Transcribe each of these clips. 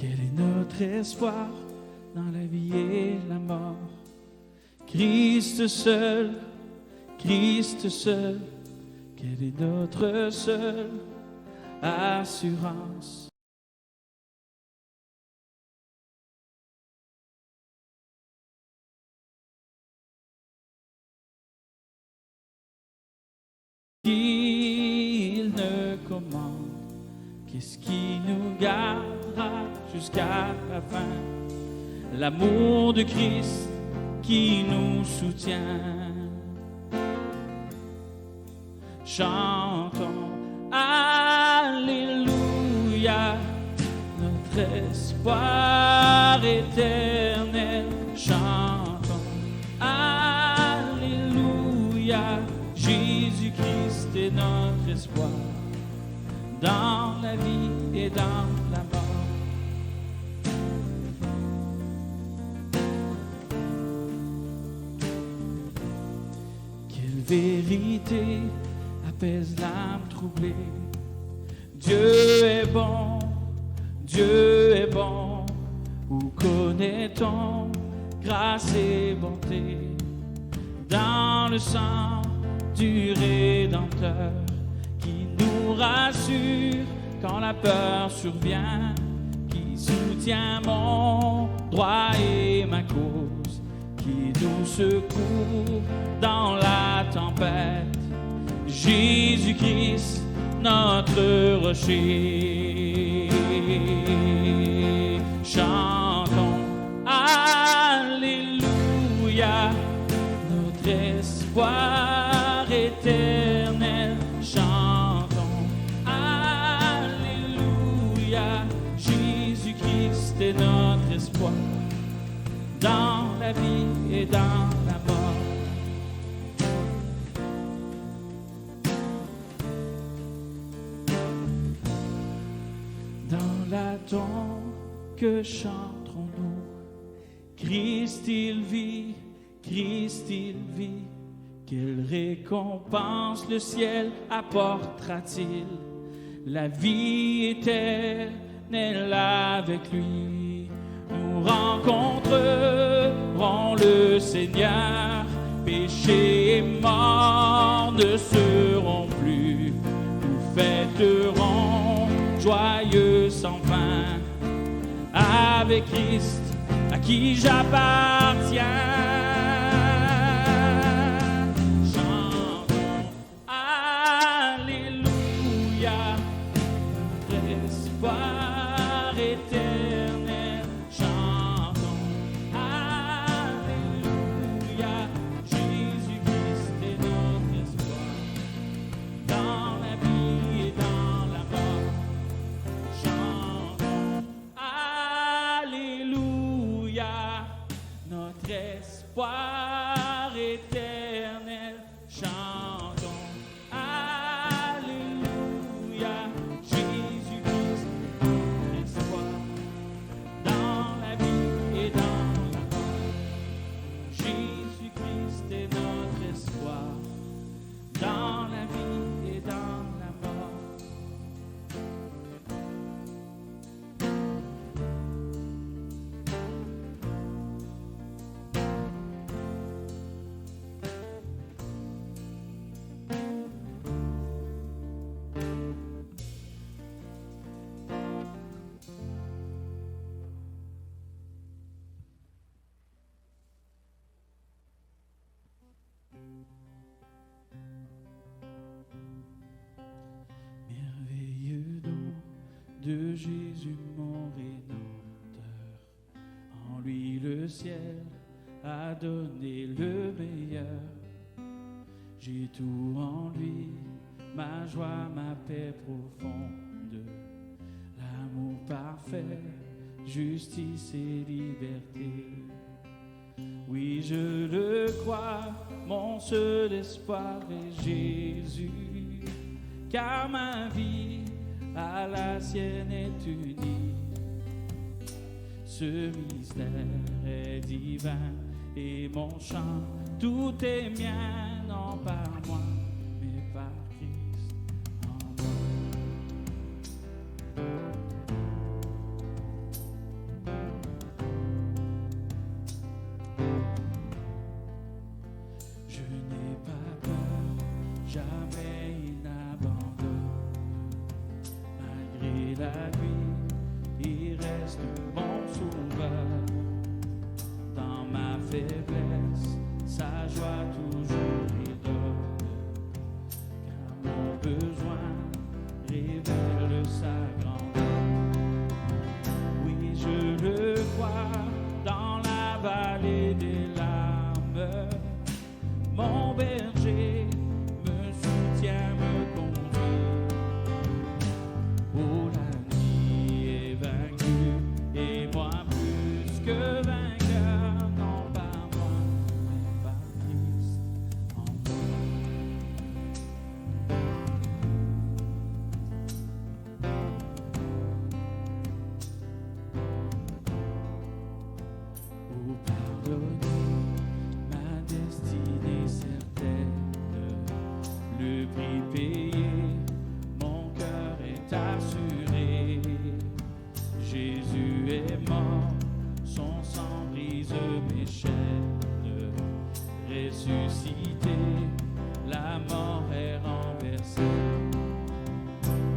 Quel est notre espoir dans la vie et la mort? Christ seul, quelle est notre seule assurance? Qu'il ne commande, qu'est-ce qui nous gardera jusqu'à la fin? L'amour de Christ qui nous soutient. Chantons Alléluia, notre espoir éternel. Chantons Alléluia, Jésus-Christ est notre espoir dans la vie et dans la mort. Quelle vérité apaise l'âme troublée. Dieu est bon, où connaît-on grâce et bonté? Dans le sang du Rédempteur qui nous rassure quand la peur survient, qui soutient mon droit et ma cause, qui nous secourt dans la tempête. Jésus-Christ, notre rocher. Chantons Alléluia, notre espoir éternel. Chantons Alléluia, Jésus-Christ est notre espoir dans la vie et dans la mort. Que chanterons-nous? Christ il vit, quelle récompense le ciel apportera-t-il? La vie éternelle avec lui. Nous rencontrerons le Seigneur, péché et mort ne seront plus. Nous fêterons joyeux sans fin avec Christ à qui j'appartiens. Chantons Alléluia, notre espoir éternel. Chantons Alléluia, Jésus-Christ est notre espoir dans la vie et dans la mort. Notre espoir éternel, chantons Alléluia, Jésus-Christ, notre espoir dans la vie et dans la mort. Jésus-Christ est notre espoir dans la vie et dans la mort. De Jésus mon Rédempteur, en lui le ciel a donné le meilleur. J'ai tout en lui, ma joie, ma paix profonde, l'amour parfait, justice et liberté. Oui, je le crois, mon seul espoir est Jésus, car ma vie à la sienne est unie. Ce mystère est divin et mon chant, tout est mien, non par moi, mais par Christ en moi. et la nuit, il reste mon sauveur. Dans ma faiblesse, sa joie toujours il donne. Car mon besoin révèle sa grandeur. Oui, je le vois dans la vallée des larmes. Mon berger me soutient, me conduit. Oh, la nuit est vaincue et moi plus que vainqueur, non pas moi, mais par Christ en moi. Oh, pardonnez ma destinée certaine, le prix payé, mon cœur est assuré. Jésus est mort, son sang brise mes chaînes. Ressuscité, la mort est renversée.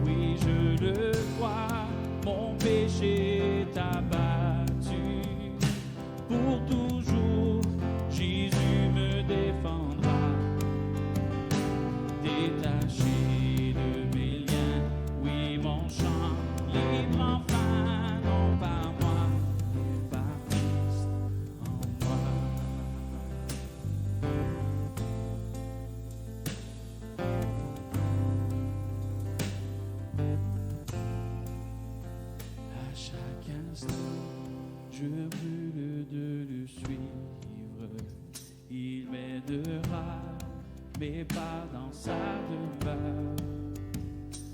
Oui, je le vois, mon péché est abattu. Pour toujours, Jésus me défendra. Détaché de mes liens, oui, mon chant libre enfin, non par moi, mais par Christ en moi. À chaque instant, je brûle de le suivre. Il m'aidera, mais pas dans sa demeure.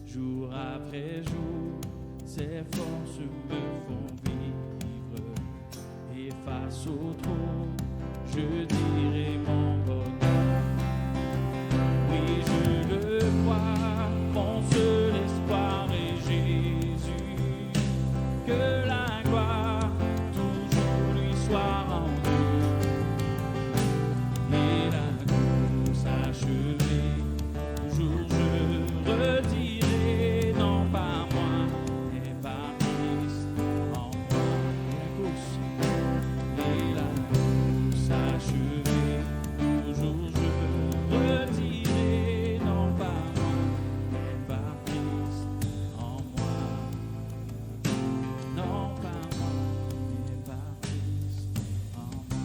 Jour après jour, ses forces me font vivre. Et face au trône, je dirai mon bonheur. Oui, je le vois, mon seul espoir est Jésus. Que la gloire toujours lui soit rendue. Et la course achevée, toujours je redirai, non pas moi, mais par Christ en moi. Et la course achevée, toujours je redirai, non pas moi, mais par Christ en moi. Non pas moi, mais par Christ en moi.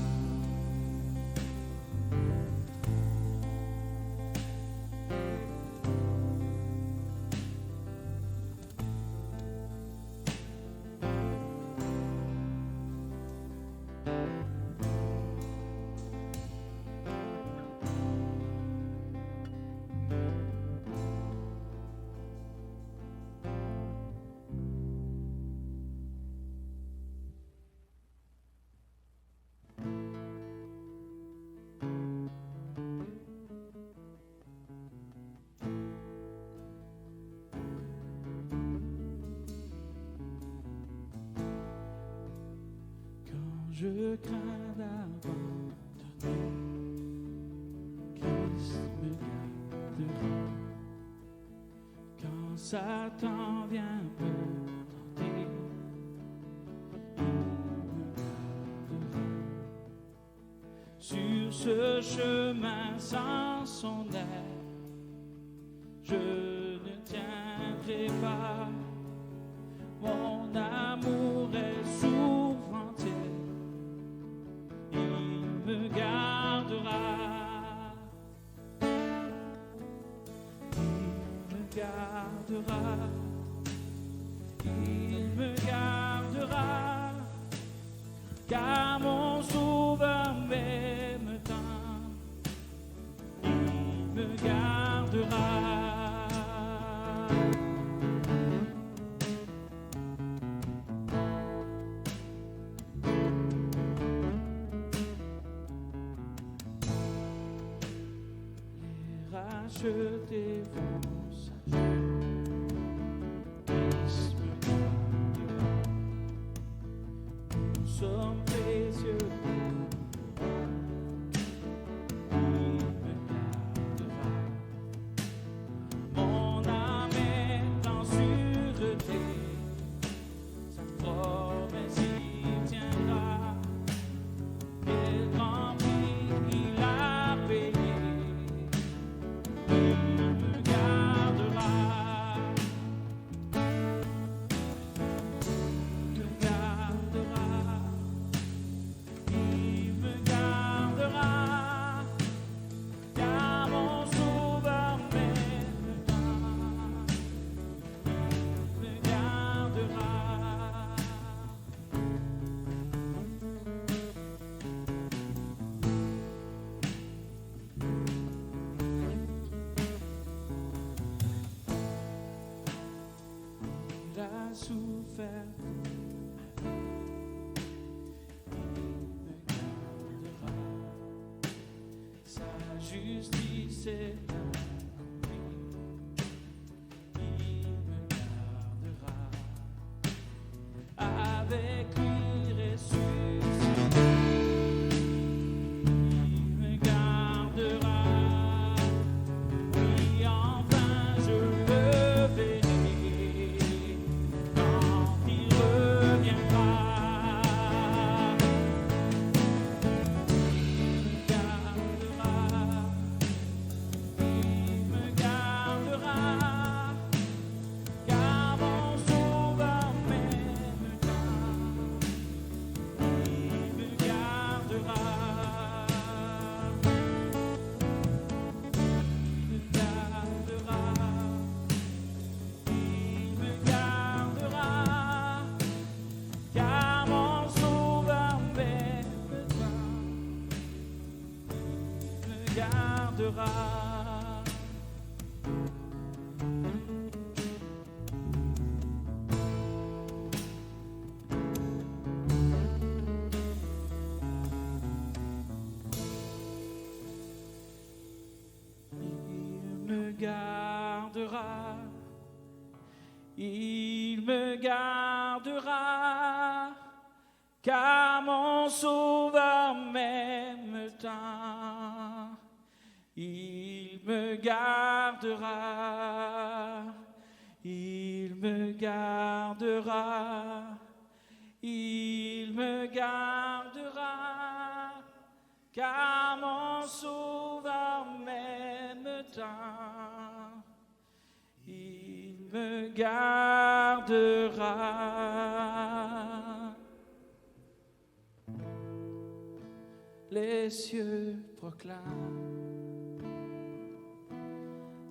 Quand je crains d'abandonner, Christ me gardera. Quand Satan vient me tenter, il me gardera. Sur ce chemin sans son aide, je ne tiendrai pas. Mon amour est souffrantier, il me gardera. Il me gardera. Il me gardera. Car mon sauveur m'aime tant. Il me gardera. Racheter vos sages, Christ me gardera. Nous sommes précieux, il me gardera. Mon âme est en sûreté. il a souffert. Il me gardera. Sa justice est accomplie. Il me gardera. Avec lui ressuscité. Il me gardera. Oui, enfin je le verrai quand il reviendra. Il me gardera, car mon sauveur m'aime tant. Il me gardera. Il me gardera, car mon sauveur m'aime tant. Il me gardera. Il me gardera. Il me gardera, car mon sauveur m'aime tant. Il me gardera. Il me gardera. Il me gardera, car mon sauveur m'aime tant. Il me gardera. Les cieux proclament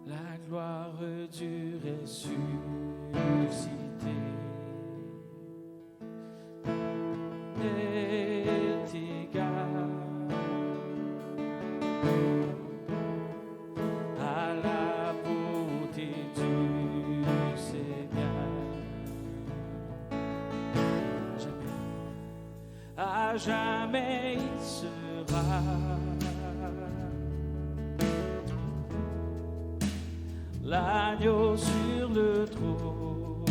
la gloire du ressuscité. Est égal à la beauté du Seigneur. À jamais il sera l'agneau sur le trône.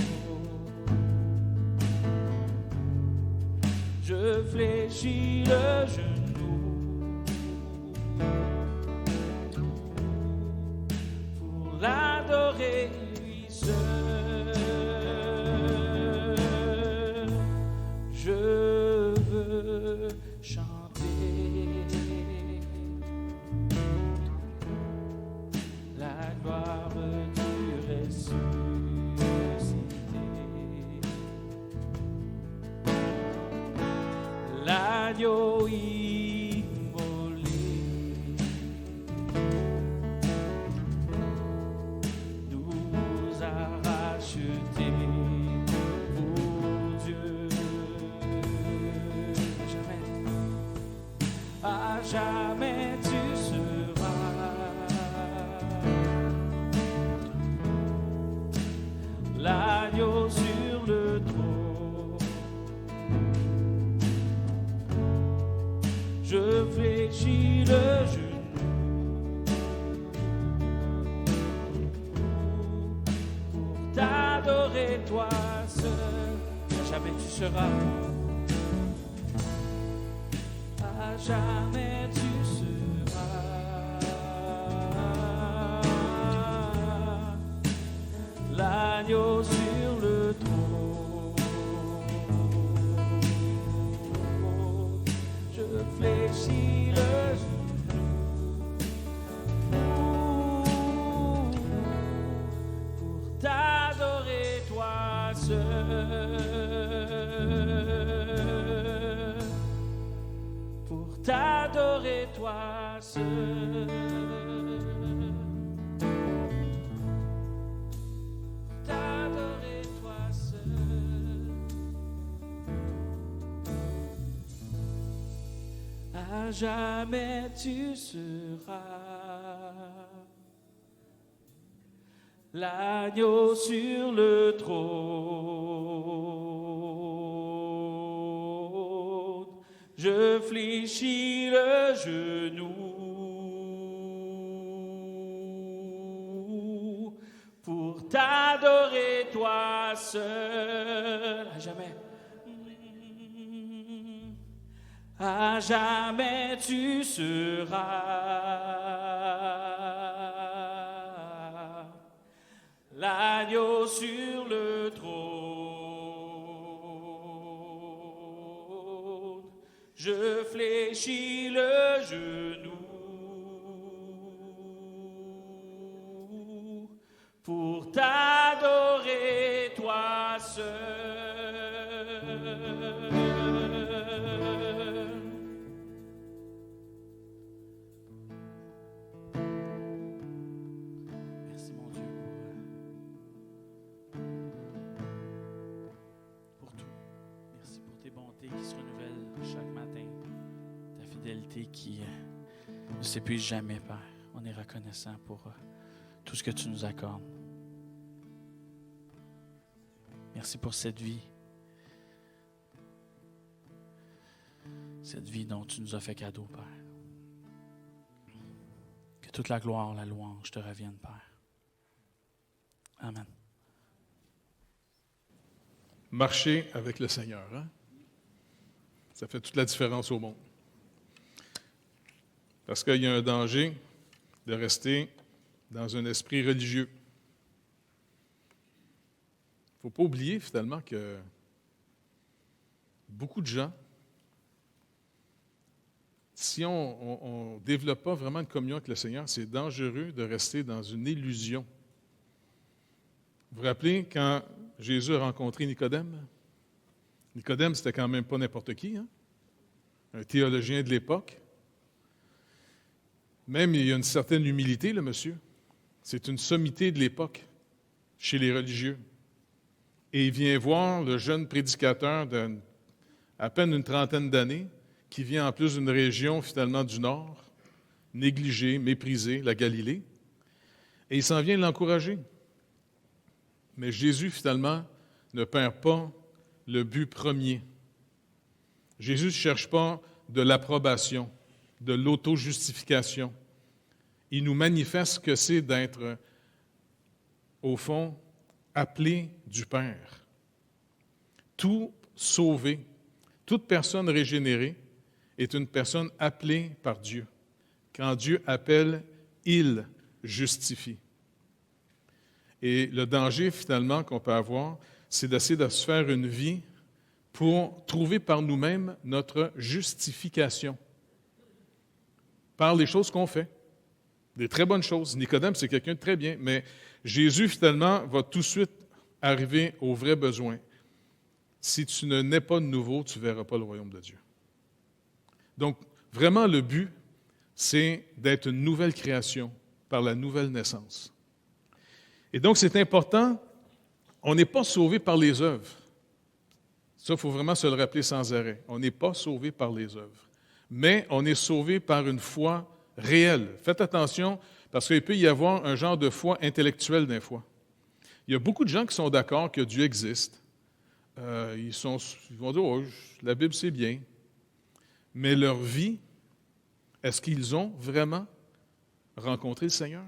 Je fléchis le genou pour l'adorer lui seul. Je veux chanter la gloire du ressuscité. L'agneau immolé nous a rachetés pour Dieu. À jamais tu seras l'agneau sur le trône. Je fléchis le genou pour t'adorer toi seul. À jamais tu seras. À jamais tu seras l'agneau sur le trône. Je fléchis le genou pour t'adorer toi seul. Pour t'adorer toi seul. T'adorer toi seul. À jamais tu seras l'agneau sur le trône. je fléchis le genou pour t'adorer toi seul. À jamais. À jamais tu seras l'agneau sur le trône. Je fléchis le genou pour t'adorer toi seul. Merci mon Dieu pour tout. Merci pour tes bontés qui se renouvellent chaque matin. Ta fidélité qui ne s'épuise jamais, Père. On est reconnaissant pour tout ce que tu nous accordes. Merci pour cette vie. Cette vie dont tu nous as fait cadeau, Père. Que toute la gloire, la louange te revienne, Père. Amen. Marcher avec le Seigneur, hein? Ça fait toute la différence au monde. Parce qu'il y a un danger de rester dans un esprit religieux. Il ne faut pas oublier finalement que beaucoup de gens, si on ne développe pas vraiment une communion avec le Seigneur, c'est dangereux de rester dans une illusion. Vous vous rappelez quand Jésus a rencontré Nicodème? Nicodème, c'était quand même pas n'importe qui, hein? Un théologien de l'époque. Même il y a une certaine humilité, le monsieur. C'est une sommité de l'époque chez les religieux. Et il vient voir le jeune prédicateur d'à peine une trentaine d'années, qui vient en plus d'une région finalement du Nord, négligée, méprisée, la Galilée, et il s'en vient l'encourager. Mais Jésus, finalement, ne perd pas le but premier. Jésus ne cherche pas de l'approbation, de l'auto-justification. Il nous manifeste ce que c'est d'être, au fond, appelé du Père. Tout sauvé, toute personne régénérée est une personne appelée par Dieu. Quand Dieu appelle, il justifie. Et le danger, finalement, qu'on peut avoir, c'est d'essayer de se faire une vie pour trouver par nous-mêmes notre justification. Par les choses qu'on fait. Des très bonnes choses. Nicodème, c'est quelqu'un de très bien, mais Jésus, finalement, va tout de suite arriver aux vrais besoins. Si tu ne nais pas de nouveau, tu ne verras pas le royaume de Dieu. Donc, vraiment, le but, c'est d'être une nouvelle création par la nouvelle naissance. Et donc, c'est important, on n'est pas sauvé par les œuvres. Ça, il faut vraiment se le rappeler sans arrêt. On n'est pas sauvé par les œuvres, mais on est sauvé par une foi réelle. Faites attention, parce qu'il peut y avoir un genre de foi intellectuelle des fois. Il y a beaucoup de gens qui sont d'accord que Dieu existe. Ils vont dire, oh, la Bible, c'est bien. Mais leur vie, est-ce qu'ils ont vraiment rencontré le Seigneur?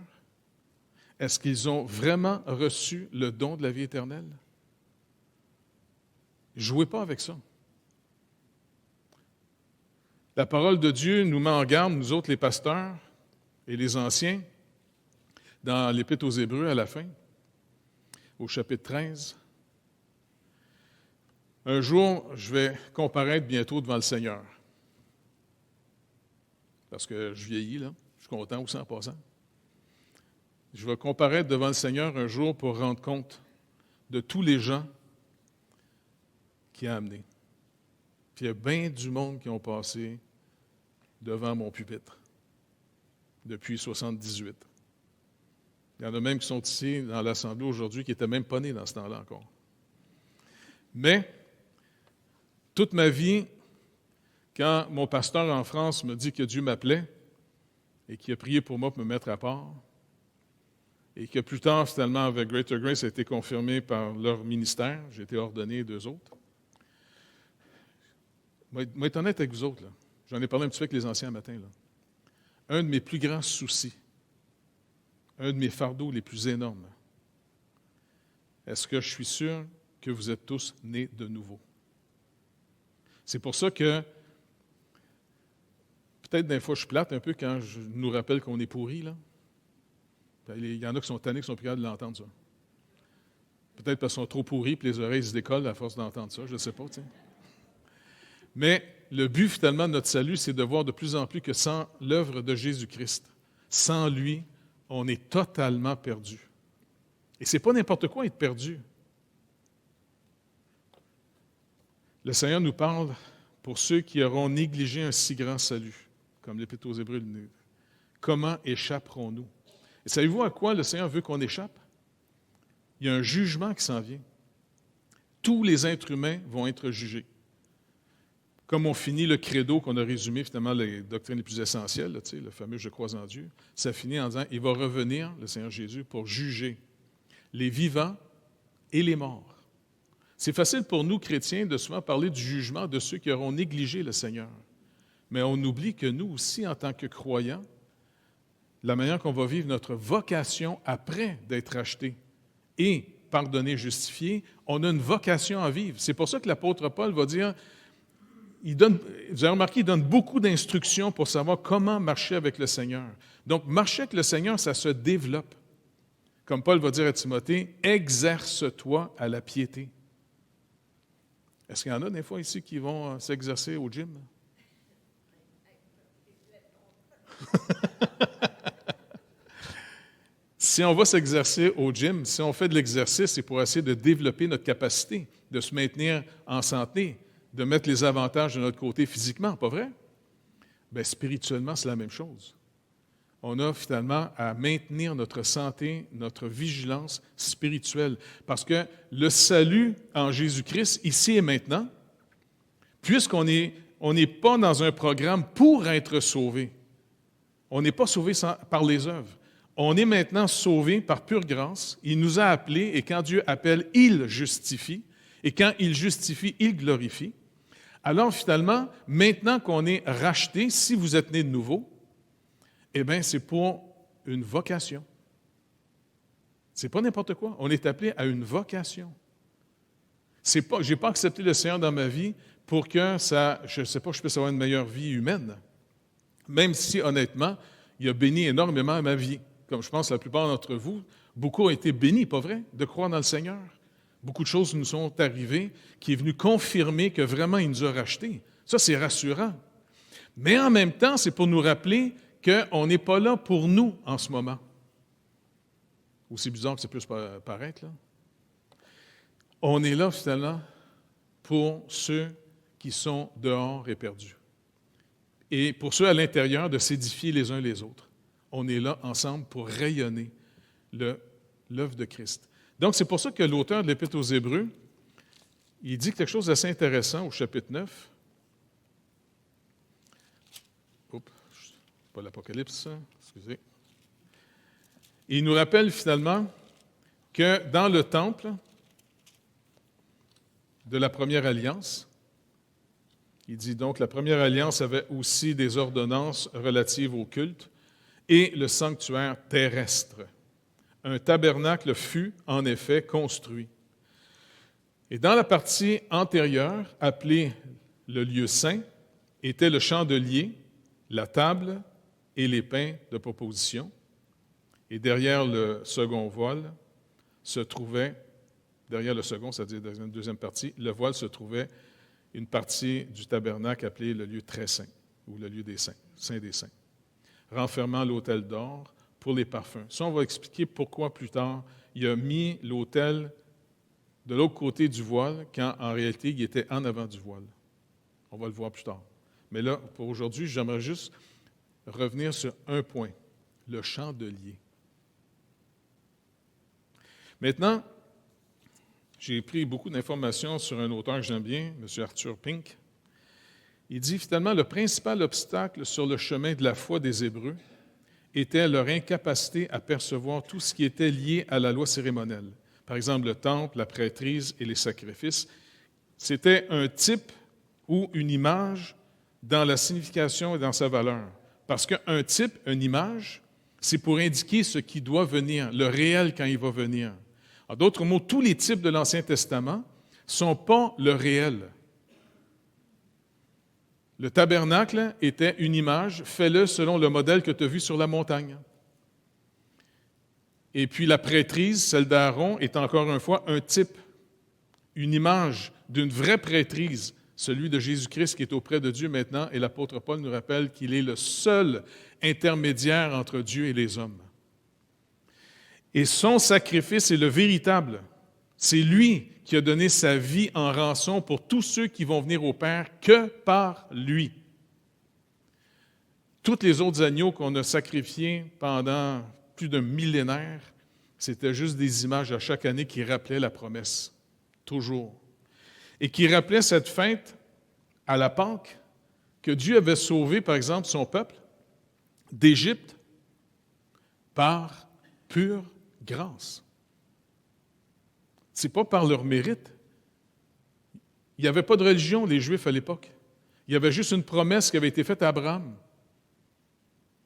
Est-ce qu'ils ont vraiment reçu le don de la vie éternelle? Jouez pas avec ça. La parole de Dieu nous met en garde, nous autres les pasteurs et les anciens, dans l'Épître aux Hébreux à la fin, au chapitre 13. Un jour, je vais comparaître bientôt devant le Seigneur. Parce que je vieillis, là. Je suis content aussi en passant. Je vais comparaître devant le Seigneur un jour pour rendre compte de tous les gens qu'il a amenés. Puis il y a bien du monde qui ont passé devant mon pupitre depuis 1978. Il y en a même qui sont ici dans l'Assemblée aujourd'hui qui n'étaient même pas nés dans ce temps-là encore. Mais, toute ma vie, quand mon pasteur en France me dit que Dieu m'appelait et qu'il a prié pour moi pour me mettre à part, et que plus tard, finalement, avec Greater Grace, ça a été confirmé par leur ministère, j'ai été ordonné d'eux autres. vais être honnête avec vous autres. Là. J'en ai parlé un petit peu avec les anciens matin. Là. Un de mes plus grands soucis, un de mes fardeaux les plus énormes, est-ce que je suis sûr que vous êtes tous nés de nouveau? C'est pour ça que, peut-être des fois je suis plate un peu quand je nous rappelle qu'on est pourris. Là. Il y en a qui sont tannés, qui sont plus capables de l'entendre, ça. Peut-être parce qu'ils sont trop pourris, puis les oreilles se décollent à force d'entendre ça, je ne sais pas. T'sais. Mais le but, finalement, de notre salut, c'est de voir de plus en plus que sans l'œuvre de Jésus-Christ, sans lui, on est totalement perdu. Et ce n'est pas n'importe quoi être perdu. Le Seigneur nous parle pour ceux qui auront négligé un si grand salut, comme l'Épître aux Hébreux le dit. Comment échapperons-nous? Et savez-vous à quoi le Seigneur veut qu'on échappe? Il y a un jugement qui s'en vient. Tous les êtres humains vont être jugés. Comme on finit le credo qu'on a résumé finalement les doctrines les plus essentielles, là, le fameux « Je crois en Dieu », ça finit en disant « Il va revenir, le Seigneur Jésus, pour juger les vivants et les morts. » C'est facile pour nous, chrétiens, de souvent parler du jugement de ceux qui auront négligé le Seigneur. Mais on oublie que nous aussi, en tant que croyants, la manière qu'on va vivre notre vocation après d'être rachetés et pardonnés, justifiés, on a une vocation à vivre. C'est pour ça que l'apôtre Paul va dire, vous avez remarqué, il donne beaucoup d'instructions pour savoir comment marcher avec le Seigneur. Donc, marcher avec le Seigneur, ça se développe. Comme Paul va dire à Timothée, « Exerce-toi à la piété. » Est-ce qu'il y en a des fois ici qui vont s'exercer au gym? Si on va s'exercer au gym, si on fait de l'exercice, c'est pour essayer de développer notre capacité, de se maintenir en santé, de mettre les avantages de notre côté physiquement, pas vrai? Bien, spirituellement, c'est la même chose. On a finalement à maintenir notre santé, notre vigilance spirituelle. Parce que le salut en Jésus-Christ, ici et maintenant, puisqu'on n'est pas dans un programme pour être sauvé, on n'est pas sauvé par les œuvres. On est maintenant sauvé par pure grâce. Il nous a appelés et quand Dieu appelle, il justifie. Et quand il justifie, il glorifie. Alors finalement, maintenant qu'on est racheté, si vous êtes né de nouveau, eh bien, c'est pour une vocation. C'est pas n'importe quoi. On est appelé à une vocation. Je n'ai pas accepté le Seigneur dans ma vie pour que je ne sais pas, je puisse avoir une meilleure vie humaine. Même si, honnêtement, il a béni énormément ma vie. Comme je pense la plupart d'entre vous, beaucoup ont été bénis, pas vrai, de croire dans le Seigneur. Beaucoup de choses nous sont arrivées qui est venu confirmer que vraiment il nous a rachetés. Ça, c'est rassurant. Mais en même temps, c'est pour nous rappeler qu'on n'est pas là pour nous en ce moment. Aussi bizarre que ça puisse paraître, là. On est là, finalement, pour ceux qui sont dehors et perdus. Et pour ceux à l'intérieur, de s'édifier les uns les autres. On est là ensemble pour rayonner l'œuvre de Christ. Donc, c'est pour ça que l'auteur de l'Épître aux Hébreux, il dit quelque chose d'assez intéressant au chapitre 9. Pas l'Apocalypse, excusez. Il nous rappelle finalement que dans le temple de la première alliance, il dit donc la première alliance avait aussi des ordonnances relatives au culte et le sanctuaire terrestre. Un tabernacle fut en effet construit. Et dans la partie antérieure, appelée le lieu saint, était le chandelier, la table et les pains de proposition. Et derrière le second voile se trouvait, derrière le second, c'est-à-dire dans une deuxième partie, le voile se trouvait une partie du tabernacle appelée le lieu très saint, ou le lieu des saints, saint des saints, renfermant l'autel d'or pour les parfums. Ça, on va expliquer pourquoi plus tard il a mis l'autel de l'autre côté du voile, quand en réalité il était en avant du voile. On va le voir plus tard. Mais là, pour aujourd'hui, j'aimerais juste revenir sur un point, le chandelier. Maintenant, j'ai pris beaucoup d'informations sur un auteur que j'aime bien, M. Arthur Pink. Il dit finalement le principal obstacle sur le chemin de la foi des Hébreux était leur incapacité à percevoir tout ce qui était lié à la loi cérémonielle. Par exemple, le temple, la prêtrise et les sacrifices. C'était un type ou une image dans la signification et dans sa valeur. Parce qu'un type, une image, c'est pour indiquer ce qui doit venir, le réel quand il va venir. En d'autres mots, tous les types de l'Ancien Testament ne sont pas le réel. Le tabernacle était une image, fais-le selon le modèle que tu as vu sur la montagne. Et puis la prêtrise, celle d'Aaron, est encore une fois un type, une image d'une vraie prêtrise, celui de Jésus-Christ qui est auprès de Dieu maintenant, et l'apôtre Paul nous rappelle qu'il est le seul intermédiaire entre Dieu et les hommes. Et son sacrifice est le véritable. C'est lui qui a donné sa vie en rançon pour tous ceux qui vont venir au Père que par lui. Tous les autres agneaux qu'on a sacrifiés pendant plus d'un millénaire, c'était juste des images à chaque année qui rappelaient la promesse, toujours. Et qui rappelaient cette fête à la Pâque que Dieu avait sauvé, par exemple, son peuple d'Égypte par pure grâce. Ce n'est pas par leur mérite. Il n'y avait pas de religion, les Juifs, à l'époque. Il y avait juste une promesse qui avait été faite à Abraham.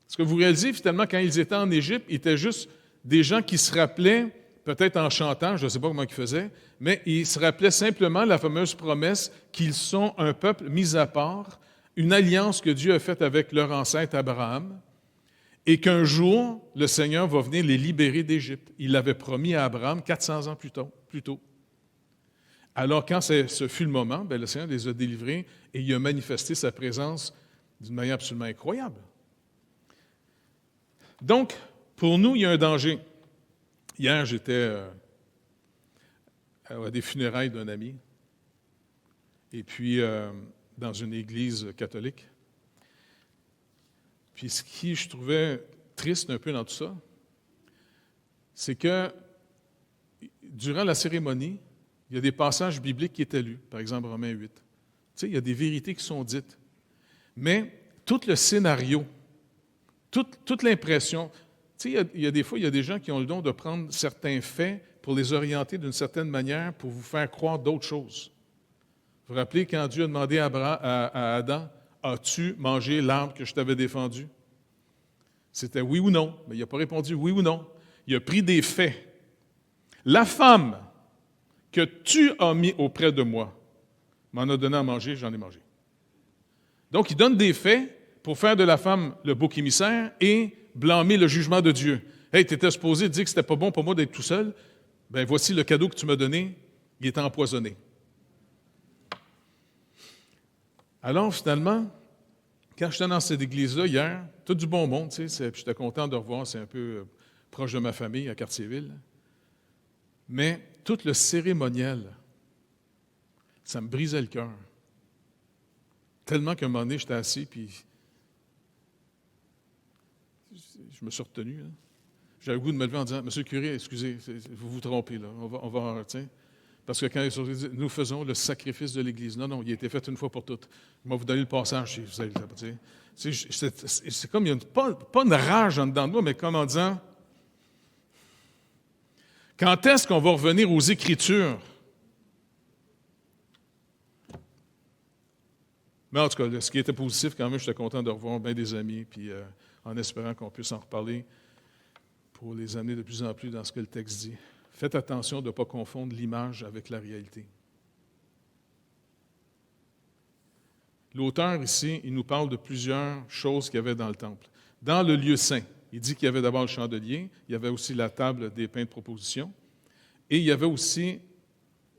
Est-ce que vous réalisez, finalement, quand ils étaient en Égypte, ils étaient juste des gens qui se rappelaient, peut-être en chantant, je ne sais pas comment ils faisaient, mais ils se rappelaient simplement la fameuse promesse qu'ils sont un peuple mis à part, une alliance que Dieu a faite avec leur ancêtre Abraham, et qu'un jour, le Seigneur va venir les libérer d'Égypte. Il l'avait promis à Abraham 400 ans plus tôt. Alors, quand ce fut le moment, le Seigneur les a délivrés et il a manifesté sa présence d'une manière absolument incroyable. Donc, pour nous, il y a un danger. Hier, j'étais à des funérailles d'un ami, et puis dans une église catholique. Puis ce qui, je trouvais triste un peu dans tout ça, c'est que durant la cérémonie, il y a des passages bibliques qui étaient lus, par exemple Romains 8. Tu sais, il y a des vérités qui sont dites. Mais tout le scénario, toute l'impression, tu sais, il y a des fois, il y a des gens qui ont le don de prendre certains faits pour les orienter d'une certaine manière pour vous faire croire d'autres choses. Vous vous rappelez quand Dieu a demandé à Adam, « As-tu mangé l'arbre que je t'avais défendu? » C'était oui ou non, mais il n'a pas répondu oui ou non. Il a pris des faits. La femme que tu as mis auprès de moi m'en a donné à manger, j'en ai mangé. Donc, il donne des faits pour faire de la femme le bouc émissaire et blâmer le jugement de Dieu. « Hey, tu étais supposé dire que c'était pas bon pour moi d'être tout seul. Ben voici le cadeau que tu m'as donné, il est empoisonné. » Alors, finalement, quand j'étais dans cette église-là hier, tout du bon monde, tu sais, j'étais content de revoir, c'est un peu proche de ma famille à Cartierville. Mais tout le cérémoniel, ça me brisait le cœur. Tellement qu'à un moment donné, j'étais assis, puis je me suis retenu. Hein. J'avais le goût de me lever en disant, « Monsieur le curé, excusez, vous vous trompez, là. On va tu sais. » Parce que quand il sorti, nous faisons le sacrifice de l'Église. Non, il a été fait une fois pour toutes. Je vais vous donner le passage. Vous allez, c'est comme, il n'y a pas une rage en dedans de moi, mais comme en disant, quand est-ce qu'on va revenir aux Écritures? Mais en tout cas, ce qui était positif, quand même, j'étais content de revoir bien des amis, puis en espérant qu'on puisse en reparler pour les amener de plus en plus dans ce que le texte dit. Faites attention de ne pas confondre l'image avec la réalité. L'auteur ici, il nous parle de plusieurs choses qu'il y avait dans le temple. Dans le lieu saint, il dit qu'il y avait d'abord le chandelier, il y avait aussi la table des pains de proposition, et il y avait aussi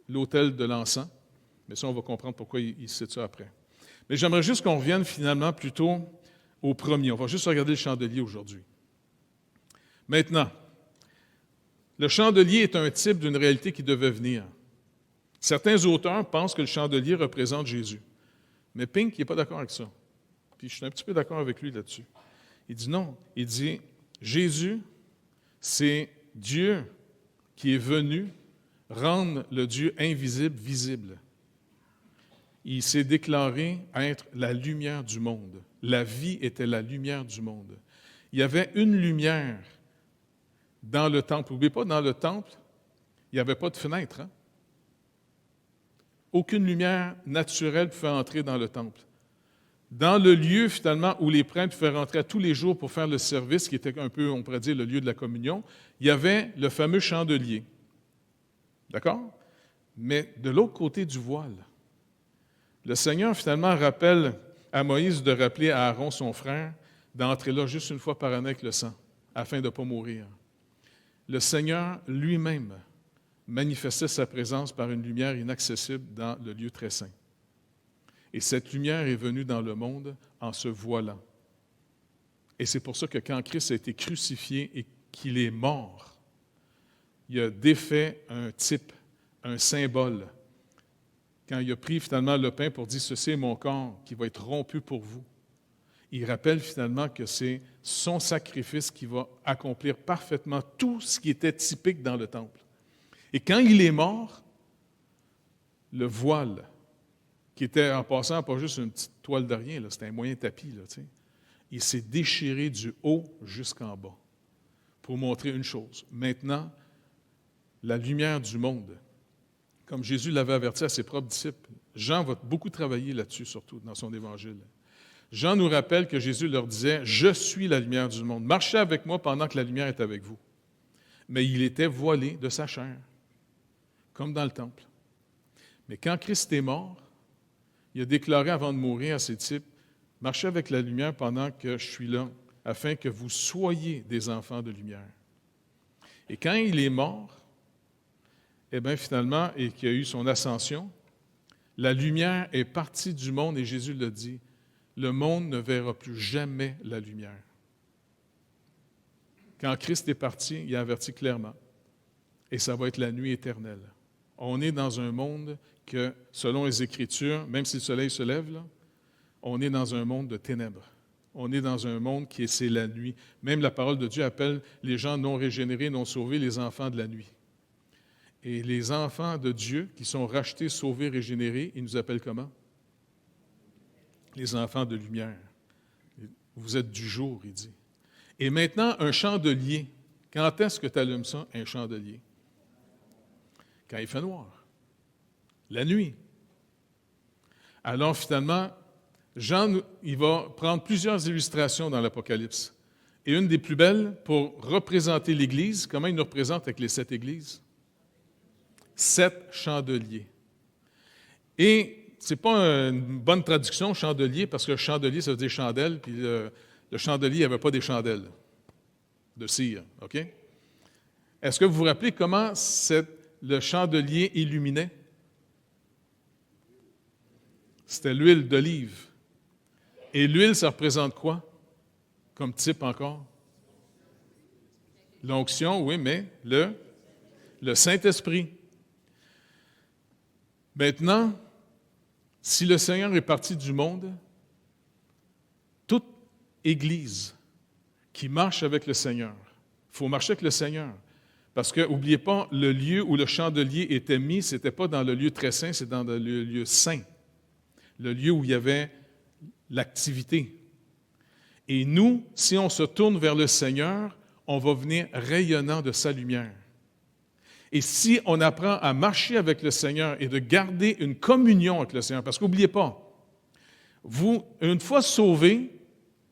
l'autel de l'encens. Mais ça, on va comprendre pourquoi il cite ça après. Mais j'aimerais juste qu'on revienne finalement plutôt au premier. On va juste regarder le chandelier aujourd'hui. Maintenant, le chandelier est un type d'une réalité qui devait venir. Certains auteurs pensent que le chandelier représente Jésus. Mais Pink n'est pas d'accord avec ça. Puis je suis un petit peu d'accord avec lui là-dessus. Il dit non. Il dit, Jésus, c'est Dieu qui est venu rendre le Dieu invisible visible. Il s'est déclaré être la lumière du monde. La vie était la lumière du monde. Il y avait une lumière dans le temple. N'oubliez pas, dans le temple, il n'y avait pas de fenêtre. Hein? Aucune lumière naturelle ne pouvait entrer dans le temple. Dans le lieu, finalement, où les prêtres pouvaient rentrer tous les jours pour faire le service, qui était un peu, on pourrait dire, le lieu de la communion, il y avait le fameux chandelier. D'accord? Mais de l'autre côté du voile, le Seigneur, finalement, rappelle à Moïse de rappeler à Aaron, son frère, d'entrer là juste une fois par année avec le sang, afin de ne pas mourir. Le Seigneur lui-même manifestait sa présence par une lumière inaccessible dans le lieu très saint. Et cette lumière est venue dans le monde en se voilant. Et c'est pour ça que quand Christ a été crucifié et qu'il est mort, il a défait un type, un symbole. Quand il a pris finalement le pain pour dire « Ceci est mon corps qui va être rompu pour vous », il rappelle finalement que c'est son sacrifice qui va accomplir parfaitement tout ce qui était typique dans le temple. Et quand il est mort, le voile, qui était en passant pas juste une petite toile de rien, c'était un moyen tapis, il s'est déchiré du haut jusqu'en bas pour montrer une chose. Maintenant, la lumière du monde, comme Jésus l'avait averti à ses propres disciples, Jean va beaucoup travailler là-dessus, surtout dans son évangile. Jean nous rappelle que Jésus leur disait « Je suis la lumière du monde. Marchez avec moi pendant que la lumière est avec vous. » Mais il était voilé de sa chair, comme dans le temple. Mais quand Christ est mort, il a déclaré avant de mourir à ses disciples, « Marchez avec la lumière pendant que je suis là, afin que vous soyez des enfants de lumière. » Et quand il est mort, finalement, et qu'il a eu son ascension, la lumière est partie du monde, et Jésus l'a dit, le monde ne verra plus jamais la lumière. Quand Christ est parti, il a averti clairement, et ça va être la nuit éternelle. On est dans un monde que, selon les Écritures, même si le soleil se lève, là, on est dans un monde de ténèbres. On est dans un monde qui est, c'est la nuit. Même la parole de Dieu appelle les gens non régénérés, non sauvés, les enfants de la nuit. Et les enfants de Dieu, qui sont rachetés, sauvés, régénérés, ils nous appellent comment? Les enfants de lumière. Vous êtes du jour, il dit. Et maintenant, un chandelier. Quand est-ce que tu allumes ça, un chandelier? Quand il fait noir. La nuit. Alors, finalement, Jean, il va prendre plusieurs illustrations dans l'Apocalypse. Et une des plus belles, pour représenter l'Église, comment il nous représente avec les 7 églises? 7 chandeliers. Et ce n'est pas une bonne traduction, chandelier, parce que chandelier, ça veut dire chandelle, puis le chandelier, il n'y avait pas des chandelles de cire, OK? Est-ce que vous vous rappelez comment le chandelier illuminait? C'était l'huile d'olive. Et l'huile, ça représente quoi? Comme type encore? L'onction, oui, mais le Saint-Esprit. Maintenant, si le Seigneur est parti du monde, toute Église qui marche avec le Seigneur, il faut marcher avec le Seigneur. Parce que, n'oubliez pas, le lieu où le chandelier était mis, ce n'était pas dans le lieu très saint, c'est dans le lieu saint. Le lieu où il y avait l'activité. Et nous, si on se tourne vers le Seigneur, on va venir rayonnant de sa lumière. Et si on apprend à marcher avec le Seigneur et de garder une communion avec le Seigneur, parce qu'oubliez pas, vous, une fois sauvés,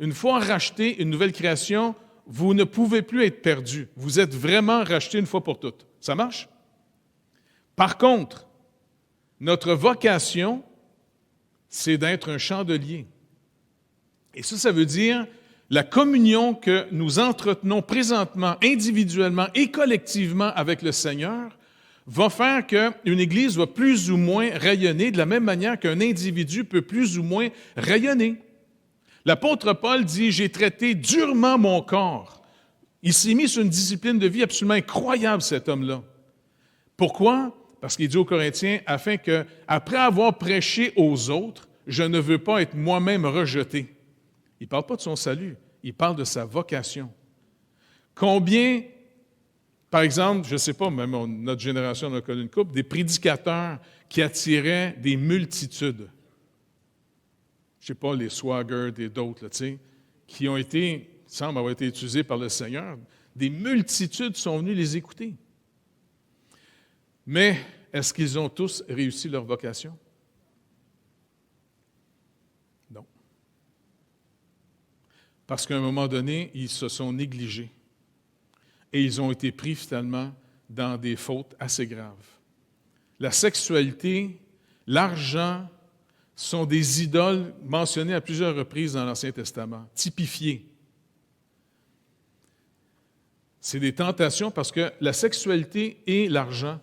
une fois rachetés, une nouvelle création, vous ne pouvez plus être perdus. Vous êtes vraiment rachetés une fois pour toutes. Ça marche? Par contre, notre vocation, c'est d'être un chandelier. Et ça veut dire la communion que nous entretenons présentement, individuellement et collectivement avec le Seigneur, va faire qu'une Église va plus ou moins rayonner de la même manière qu'un individu peut plus ou moins rayonner. L'apôtre Paul dit « J'ai traité durement mon corps ». Il s'est mis sur une discipline de vie absolument incroyable, cet homme-là. Pourquoi? Parce qu'il dit aux Corinthiens « Afin que, après avoir prêché aux autres, je ne veux pas être moi-même rejeté ». Il ne parle pas de son salut, il parle de sa vocation. Combien, par exemple, je ne sais pas, même notre génération, on a connu une couple, des prédicateurs qui attiraient des multitudes. Je ne sais pas, les Swagger et d'autres, là, qui ont été, semblent avoir été utilisés par le Seigneur. Des multitudes sont venues les écouter. Mais est-ce qu'ils ont tous réussi leur vocation? Non. Parce qu'à un moment donné, ils se sont négligés et ils ont été pris finalement dans des fautes assez graves. La sexualité, l'argent sont des idoles mentionnées à plusieurs reprises dans l'Ancien Testament, typifiées. C'est des tentations parce que la sexualité et l'argent,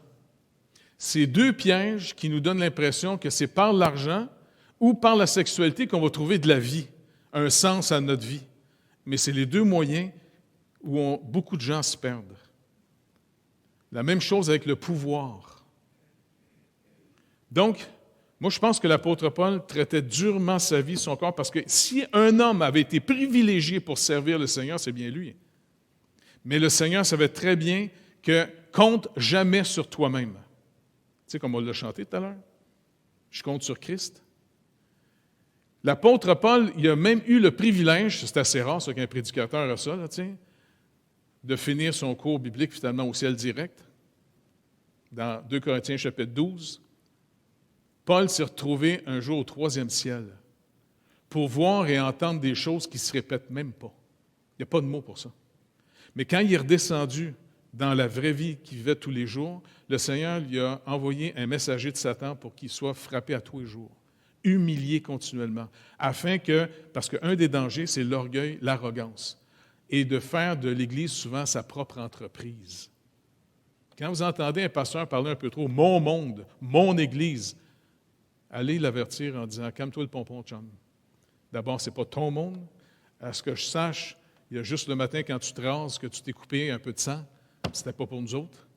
c'est deux pièges qui nous donnent l'impression que c'est par l'argent ou par la sexualité qu'on va trouver de la vie, un sens à notre vie. Mais c'est les deux moyens où beaucoup de gens se perdent. La même chose avec le pouvoir. Donc, moi, je pense que l'apôtre Paul traitait durement sa vie, son corps, parce que si un homme avait été privilégié pour servir le Seigneur, c'est bien lui. Mais le Seigneur savait très bien que compte jamais sur toi-même. Tu sais, comme on l'a chanté tout à l'heure, je compte sur Christ. L'apôtre Paul, il a même eu le privilège, c'est assez rare ça qu'un prédicateur a ça, là, de finir son cours biblique finalement au ciel direct. Dans 2 Corinthiens chapitre 12, Paul s'est retrouvé un jour au 3e ciel pour voir et entendre des choses qui ne se répètent même pas. Il n'y a pas de mot pour ça. Mais quand il est redescendu dans la vraie vie qu'il vivait tous les jours, le Seigneur lui a envoyé un messager de Satan pour qu'il soit frappé à tous les jours, humilié continuellement, afin que, parce qu'un des dangers, c'est l'orgueil, l'arrogance, et de faire de l'Église souvent sa propre entreprise. Quand vous entendez un pasteur parler un peu trop « mon monde »,« mon Église », allez l'avertir en disant « calme-toi le pompon, chum ». D'abord, ce n'est pas ton monde. À ce que je sache, il y a juste le matin quand tu te rases que tu t'es coupé un peu de sang. Ce n'était pas pour nous autres.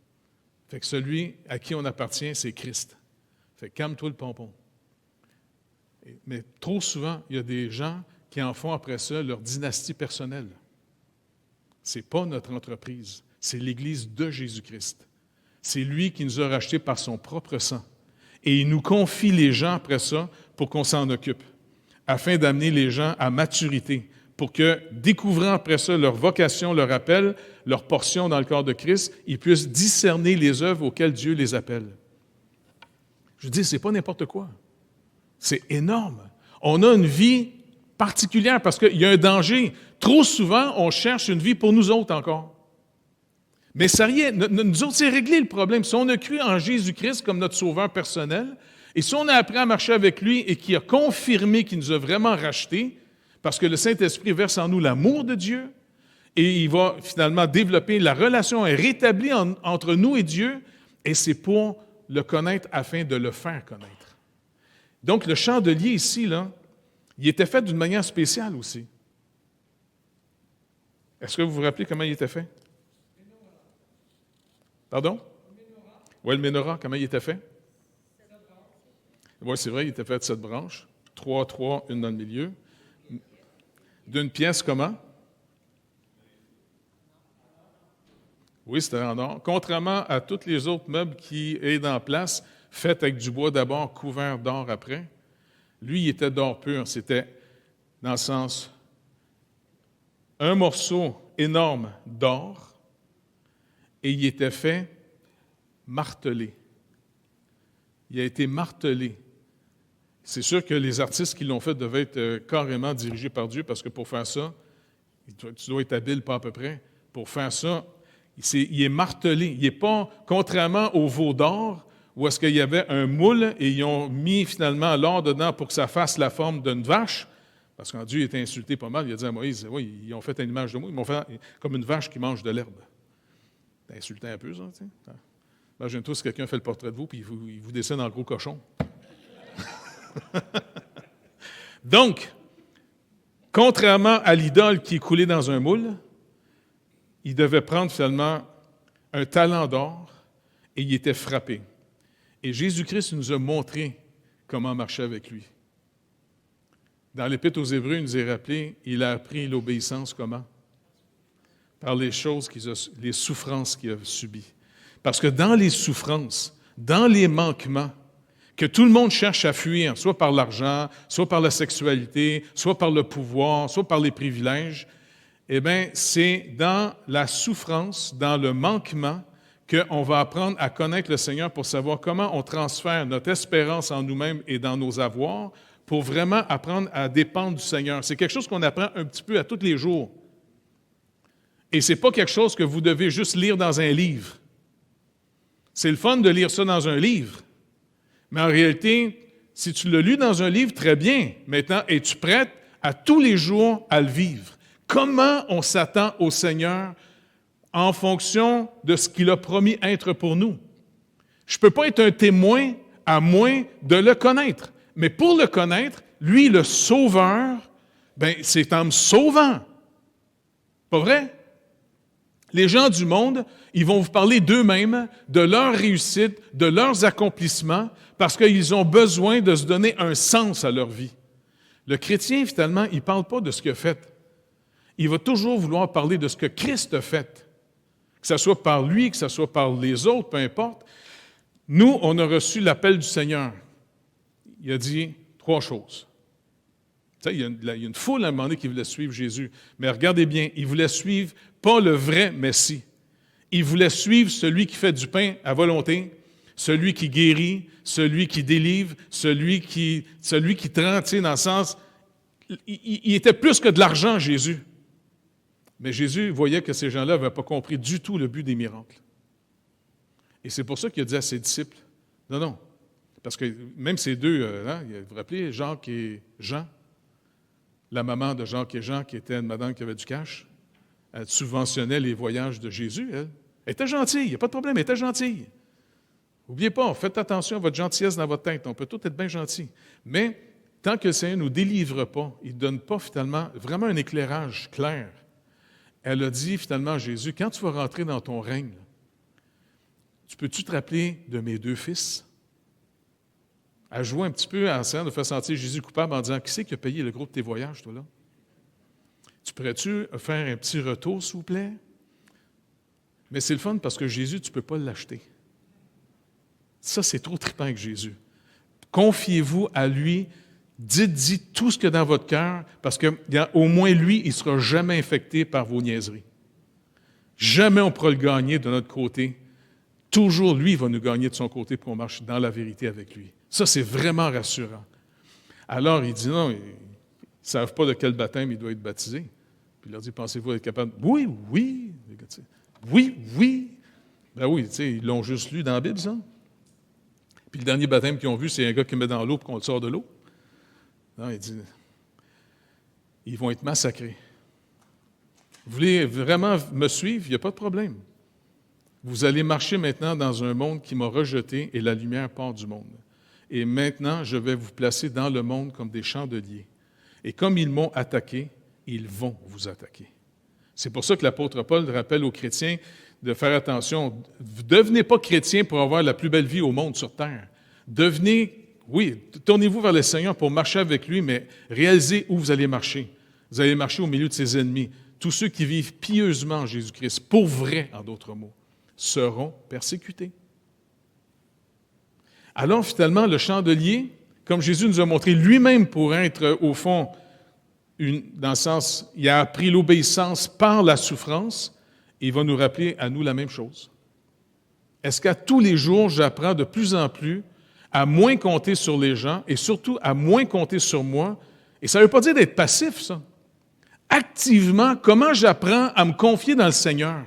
Fait que celui à qui on appartient, c'est Christ. Fait que calme-toi le pompon. Mais trop souvent, il y a des gens qui en font après ça leur dynastie personnelle. Ce n'est pas notre entreprise, c'est l'Église de Jésus-Christ. C'est lui qui nous a rachetés par son propre sang. Et il nous confie les gens après ça pour qu'on s'en occupe, afin d'amener les gens à maturité, pour que, découvrant après ça leur vocation, leur appel, leur portion dans le corps de Christ, ils puissent discerner les œuvres auxquelles Dieu les appelle. Je dis, ce n'est pas n'importe quoi. C'est énorme. On a une vie particulière parce qu'il y a un danger. Trop souvent, on cherche une vie pour nous autres encore. Mais ça rien, nous autres, c'est réglé le problème. Si on a cru en Jésus-Christ comme notre sauveur personnel, et si on a appris à marcher avec lui et qu'il a confirmé qu'il nous a vraiment rachetés, parce que le Saint-Esprit verse en nous l'amour de Dieu, et il va finalement développer la relation rétablie entre nous et Dieu, et c'est pour le connaître afin de le faire connaître. Donc, le chandelier ici, là, il était fait d'une manière spéciale aussi. Est-ce que vous vous rappelez comment il était fait? Pardon? Oui, le menorah, comment il était fait? Oui, c'est vrai, il était fait de 7 branches. 3, une dans le milieu. D'une pièce comment? Oui, c'était en or. Contrairement à tous les autres meubles qui est en place, faits avec du bois d'abord, couvert d'or après, lui, il était d'or pur. C'était, dans le sens, un morceau énorme d'or, et il était fait martelé. Il a été martelé. C'est sûr que les artistes qui l'ont fait devaient être carrément dirigés par Dieu, parce que pour faire ça, tu dois être habile pas à peu près. Pour faire ça, il est martelé. Il n'est pas, contrairement au veau d'or, où est-ce qu'il y avait un moule et ils ont mis finalement l'or dedans pour que ça fasse la forme d'une vache, parce que quand Dieu était insulté pas mal, il a dit à Moïse, oui, ils ont fait une image de moi, ils m'ont fait comme une vache qui mange de l'herbe. C'est insultant un peu, ça, tu sais. Imagine-toi si quelqu'un fait le portrait de vous puis il vous dessine en gros cochon. Donc, contrairement à l'idole qui est coulée dans un moule, il devait prendre finalement un talent d'or et il était frappé. Et Jésus-Christ nous a montré comment marcher avec lui. Dans l'Épître aux Hébreux, il nous est rappelé, il a appris l'obéissance comment? Par les choses, les souffrances qu'il a subies. Parce que dans les souffrances, dans les manquements, que tout le monde cherche à fuir, soit par l'argent, soit par la sexualité, soit par le pouvoir, soit par les privilèges, eh bien, c'est dans la souffrance, dans le manquement, qu'on va apprendre à connaître le Seigneur pour savoir comment on transfère notre espérance en nous-mêmes et dans nos avoirs pour vraiment apprendre à dépendre du Seigneur. C'est quelque chose qu'on apprend un petit peu à tous les jours. Et ce n'est pas quelque chose que vous devez juste lire dans un livre. C'est le fun de lire ça dans un livre. Mais en réalité, si tu l'as lu dans un livre, très bien. Maintenant, es-tu prête à tous les jours à le vivre? Comment on s'attend au Seigneur en fonction de ce qu'il a promis être pour nous? Je ne peux pas être un témoin à moins de le connaître. Mais pour le connaître, lui, le Sauveur, c'est en me sauvant. Pas vrai? Les gens du monde, ils vont vous parler d'eux-mêmes, de leur réussite, de leurs accomplissements, parce qu'ils ont besoin de se donner un sens à leur vie. Le chrétien, finalement, il ne parle pas de ce qu'il a fait. Il va toujours vouloir parler de ce que Christ a fait. Que ce soit par lui, que ce soit par les autres, peu importe. Nous, on a reçu l'appel du Seigneur. Il a dit 3 choses. Tu sais, il y a une foule à un moment donné qui voulait suivre Jésus. Mais regardez bien, il voulait suivre pas le vrai Messie. Il voulait suivre celui qui fait du pain à volonté, celui qui guérit, celui qui délivre, celui qui te rend, tu sais, dans le sens... Il était plus que de l'argent, Jésus. Mais Jésus voyait que ces gens-là n'avaient pas compris du tout le but des miracles. Et c'est pour ça qu'il a dit à ses disciples, non, parce que même ces deux, vous vous rappelez, Jacques et Jean, la maman de Jacques et Jean, qui était une madame qui avait du cash, elle subventionnait les voyages de Jésus, elle. Elle était gentille, il n'y a pas de problème, elle était gentille. N'oubliez pas, faites attention à votre gentillesse dans votre tête, on peut tous être bien gentils. Mais tant que le Seigneur ne nous délivre pas, il ne donne pas finalement vraiment un éclairage clair. Elle a dit finalement à Jésus, quand tu vas rentrer dans ton règne, tu peux-tu te rappeler de mes 2 fils? Elle jouait un petit peu en essayant de faire sentir Jésus coupable en disant, qui c'est qui a payé le gros de tes voyages, toi là? Tu pourrais-tu faire un petit retour, s'il vous plaît? Mais c'est le fun parce que Jésus, tu ne peux pas l'acheter. Ça, c'est trop trippant avec Jésus. Confiez-vous à lui, dites-y tout ce qu'il y a dans votre cœur, parce qu'au moins lui, il ne sera jamais infecté par vos niaiseries. Jamais on ne pourra le gagner de notre côté. Toujours, lui, va nous gagner de son côté pour qu'on marche dans la vérité avec lui. Ça, c'est vraiment rassurant. Alors, il dit non, ils ne savent pas de quel baptême il doit être baptisé. Puis il leur dit, pensez-vous être capable? Oui. Oui. Ben oui, tu sais, ils l'ont juste lu dans la Bible, ça. Puis le dernier baptême qu'ils ont vu, c'est un gars qui met dans l'eau pour qu'on le sorte de l'eau. Non, il dit, ils vont être massacrés. Vous voulez vraiment me suivre? Il n'y a pas de problème. Vous allez marcher maintenant dans un monde qui m'a rejeté et la lumière part du monde. Et maintenant, je vais vous placer dans le monde comme des chandeliers. Et comme ils m'ont attaqué, ils vont vous attaquer. C'est pour ça que l'apôtre Paul rappelle aux chrétiens de faire attention. Ne devenez pas chrétiens pour avoir la plus belle vie au monde sur terre. Tournez-vous vers le Seigneur pour marcher avec lui, mais réalisez où vous allez marcher. Vous allez marcher au milieu de ses ennemis. Tous ceux qui vivent pieusement en Jésus-Christ, pour vrai, en d'autres mots, seront persécutés. Alors, finalement, le chandelier, comme Jésus nous a montré lui-même pour être, au fond, dans le sens, il a appris l'obéissance par la souffrance, et il va nous rappeler à nous la même chose. Est-ce qu'à tous les jours, j'apprends de plus en plus à moins compter sur les gens et surtout à moins compter sur moi? Et ça ne veut pas dire d'être passif, ça. Activement, comment j'apprends à me confier dans le Seigneur?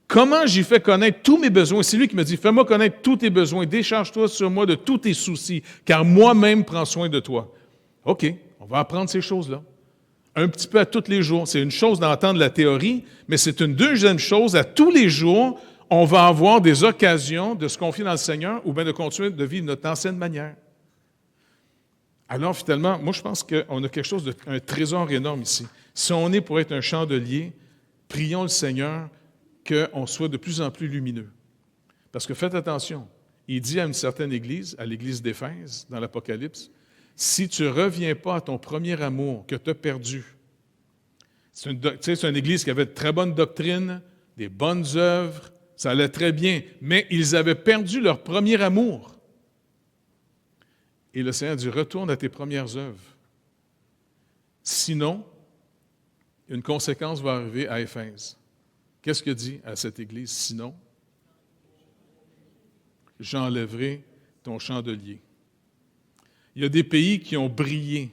Comment j'y fais connaître tous mes besoins? C'est lui qui me dit, fais-moi connaître tous tes besoins, décharge-toi sur moi de tous tes soucis, car moi-même prends soin de toi. OK, on va apprendre ces choses-là. Un petit peu à tous les jours. C'est une chose d'entendre la théorie, mais c'est une deuxième chose. À tous les jours, on va avoir des occasions de se confier dans le Seigneur ou bien de continuer de vivre notre ancienne manière. Alors, finalement, moi, je pense qu'on a quelque chose un trésor énorme ici. Si on est pour être un chandelier, prions le Seigneur qu'on soit de plus en plus lumineux. Parce que faites attention, il dit à une certaine église, à l'église d'Éphèse, dans l'Apocalypse, si tu ne reviens pas à ton premier amour que tu as perdu, c'est une église qui avait de très bonnes doctrines, des bonnes œuvres, ça allait très bien, mais ils avaient perdu leur premier amour. Et le Seigneur dit, retourne à tes premières œuvres. Sinon, une conséquence va arriver à Éphèse. Qu'est-ce qu'il dit à cette église? Sinon, j'enlèverai ton chandelier. Il y a des pays qui ont brillé.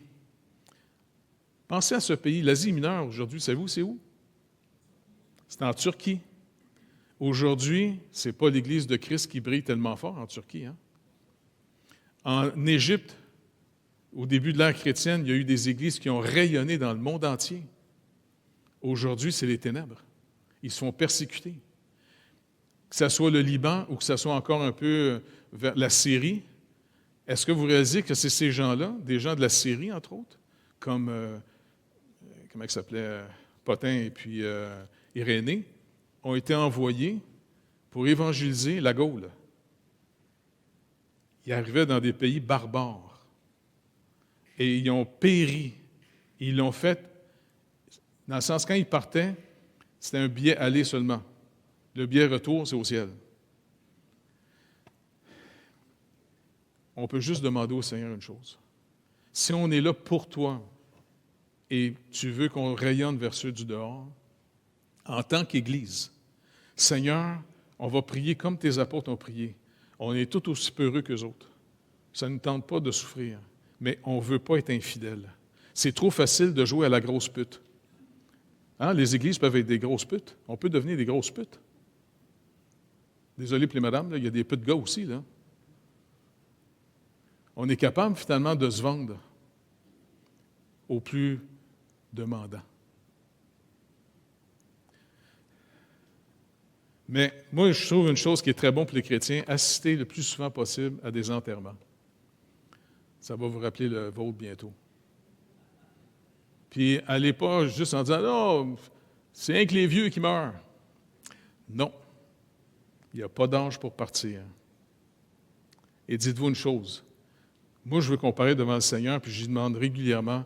Pensez à ce pays, l'Asie mineure aujourd'hui, savez-vous c'est où? C'est en Turquie. Aujourd'hui, ce n'est pas l'Église de Christ qui brille tellement fort en Turquie. Hein? En Égypte, au début de l'ère chrétienne, il y a eu des églises qui ont rayonné dans le monde entier. Aujourd'hui, c'est les ténèbres. Ils se font persécuter. Que ce soit le Liban ou que ce soit encore un peu vers la Syrie, est-ce que vous réalisez que c'est ces gens-là, des gens de la Syrie, entre autres, comme, comment il s'appelait, Potin et puis Irénée, ont été envoyés pour évangéliser la Gaule. Ils arrivaient dans des pays barbares et ils ont péri. Ils l'ont fait, dans le sens, quand ils partaient, c'était un billet aller seulement. Le billet retour, c'est au ciel. On peut juste demander au Seigneur une chose. Si on est là pour toi et tu veux qu'on rayonne vers ceux du dehors, en tant qu'Église, Seigneur, on va prier comme tes apôtres ont prié. On est tout aussi peureux qu'eux autres. Ça ne nous tente pas de souffrir, mais on ne veut pas être infidèle. C'est trop facile de jouer à la grosse pute. Hein? Les églises peuvent être des grosses putes. On peut devenir des grosses putes. Désolé pour les madames, là, il y a des putes gars aussi. Là. On est capable finalement de se vendre aux plus demandants. Mais moi, je trouve une chose qui est très bonne pour les chrétiens, assister le plus souvent possible à des enterrements. Ça va vous rappeler le vôtre bientôt. Puis, allez pas juste en disant « Non, c'est rien que les vieux qui meurent. » Non. Il n'y a pas d'âge pour partir. Et dites-vous une chose. Moi, je veux comparer devant le Seigneur, puis je lui demande régulièrement,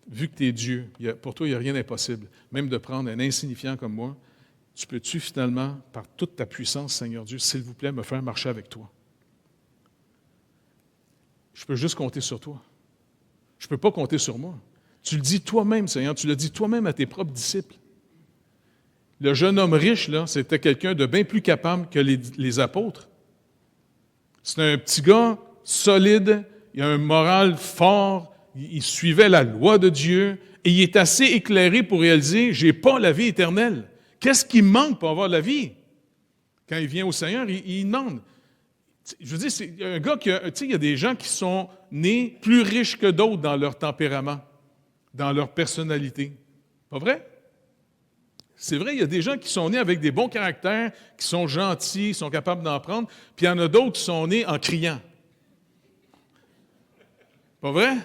vu que tu es Dieu, pour toi, il n'y a rien d'impossible. Même de prendre un insignifiant comme moi, tu peux-tu finalement, par toute ta puissance, Seigneur Dieu, s'il vous plaît, me faire marcher avec toi? Je peux juste compter sur toi. Je ne peux pas compter sur moi. Tu le dis toi-même, Seigneur, tu le dis toi-même à tes propres disciples. Le jeune homme riche, là, c'était quelqu'un de bien plus capable que les apôtres. C'est un petit gars solide, il a un moral fort, il suivait la loi de Dieu et il est assez éclairé pour réaliser « je n'ai pas la vie éternelle ». Qu'est-ce qui me manque pour avoir la vie? Quand il vient au Seigneur, il demande. Je veux dire, c'est un gars qui il y a des gens qui sont nés plus riches que d'autres dans leur tempérament, dans leur personnalité. Pas vrai? C'est vrai, il y a des gens qui sont nés avec des bons caractères, qui sont gentils, qui sont capables d'en prendre, puis il y en a d'autres qui sont nés en criant. Pas vrai?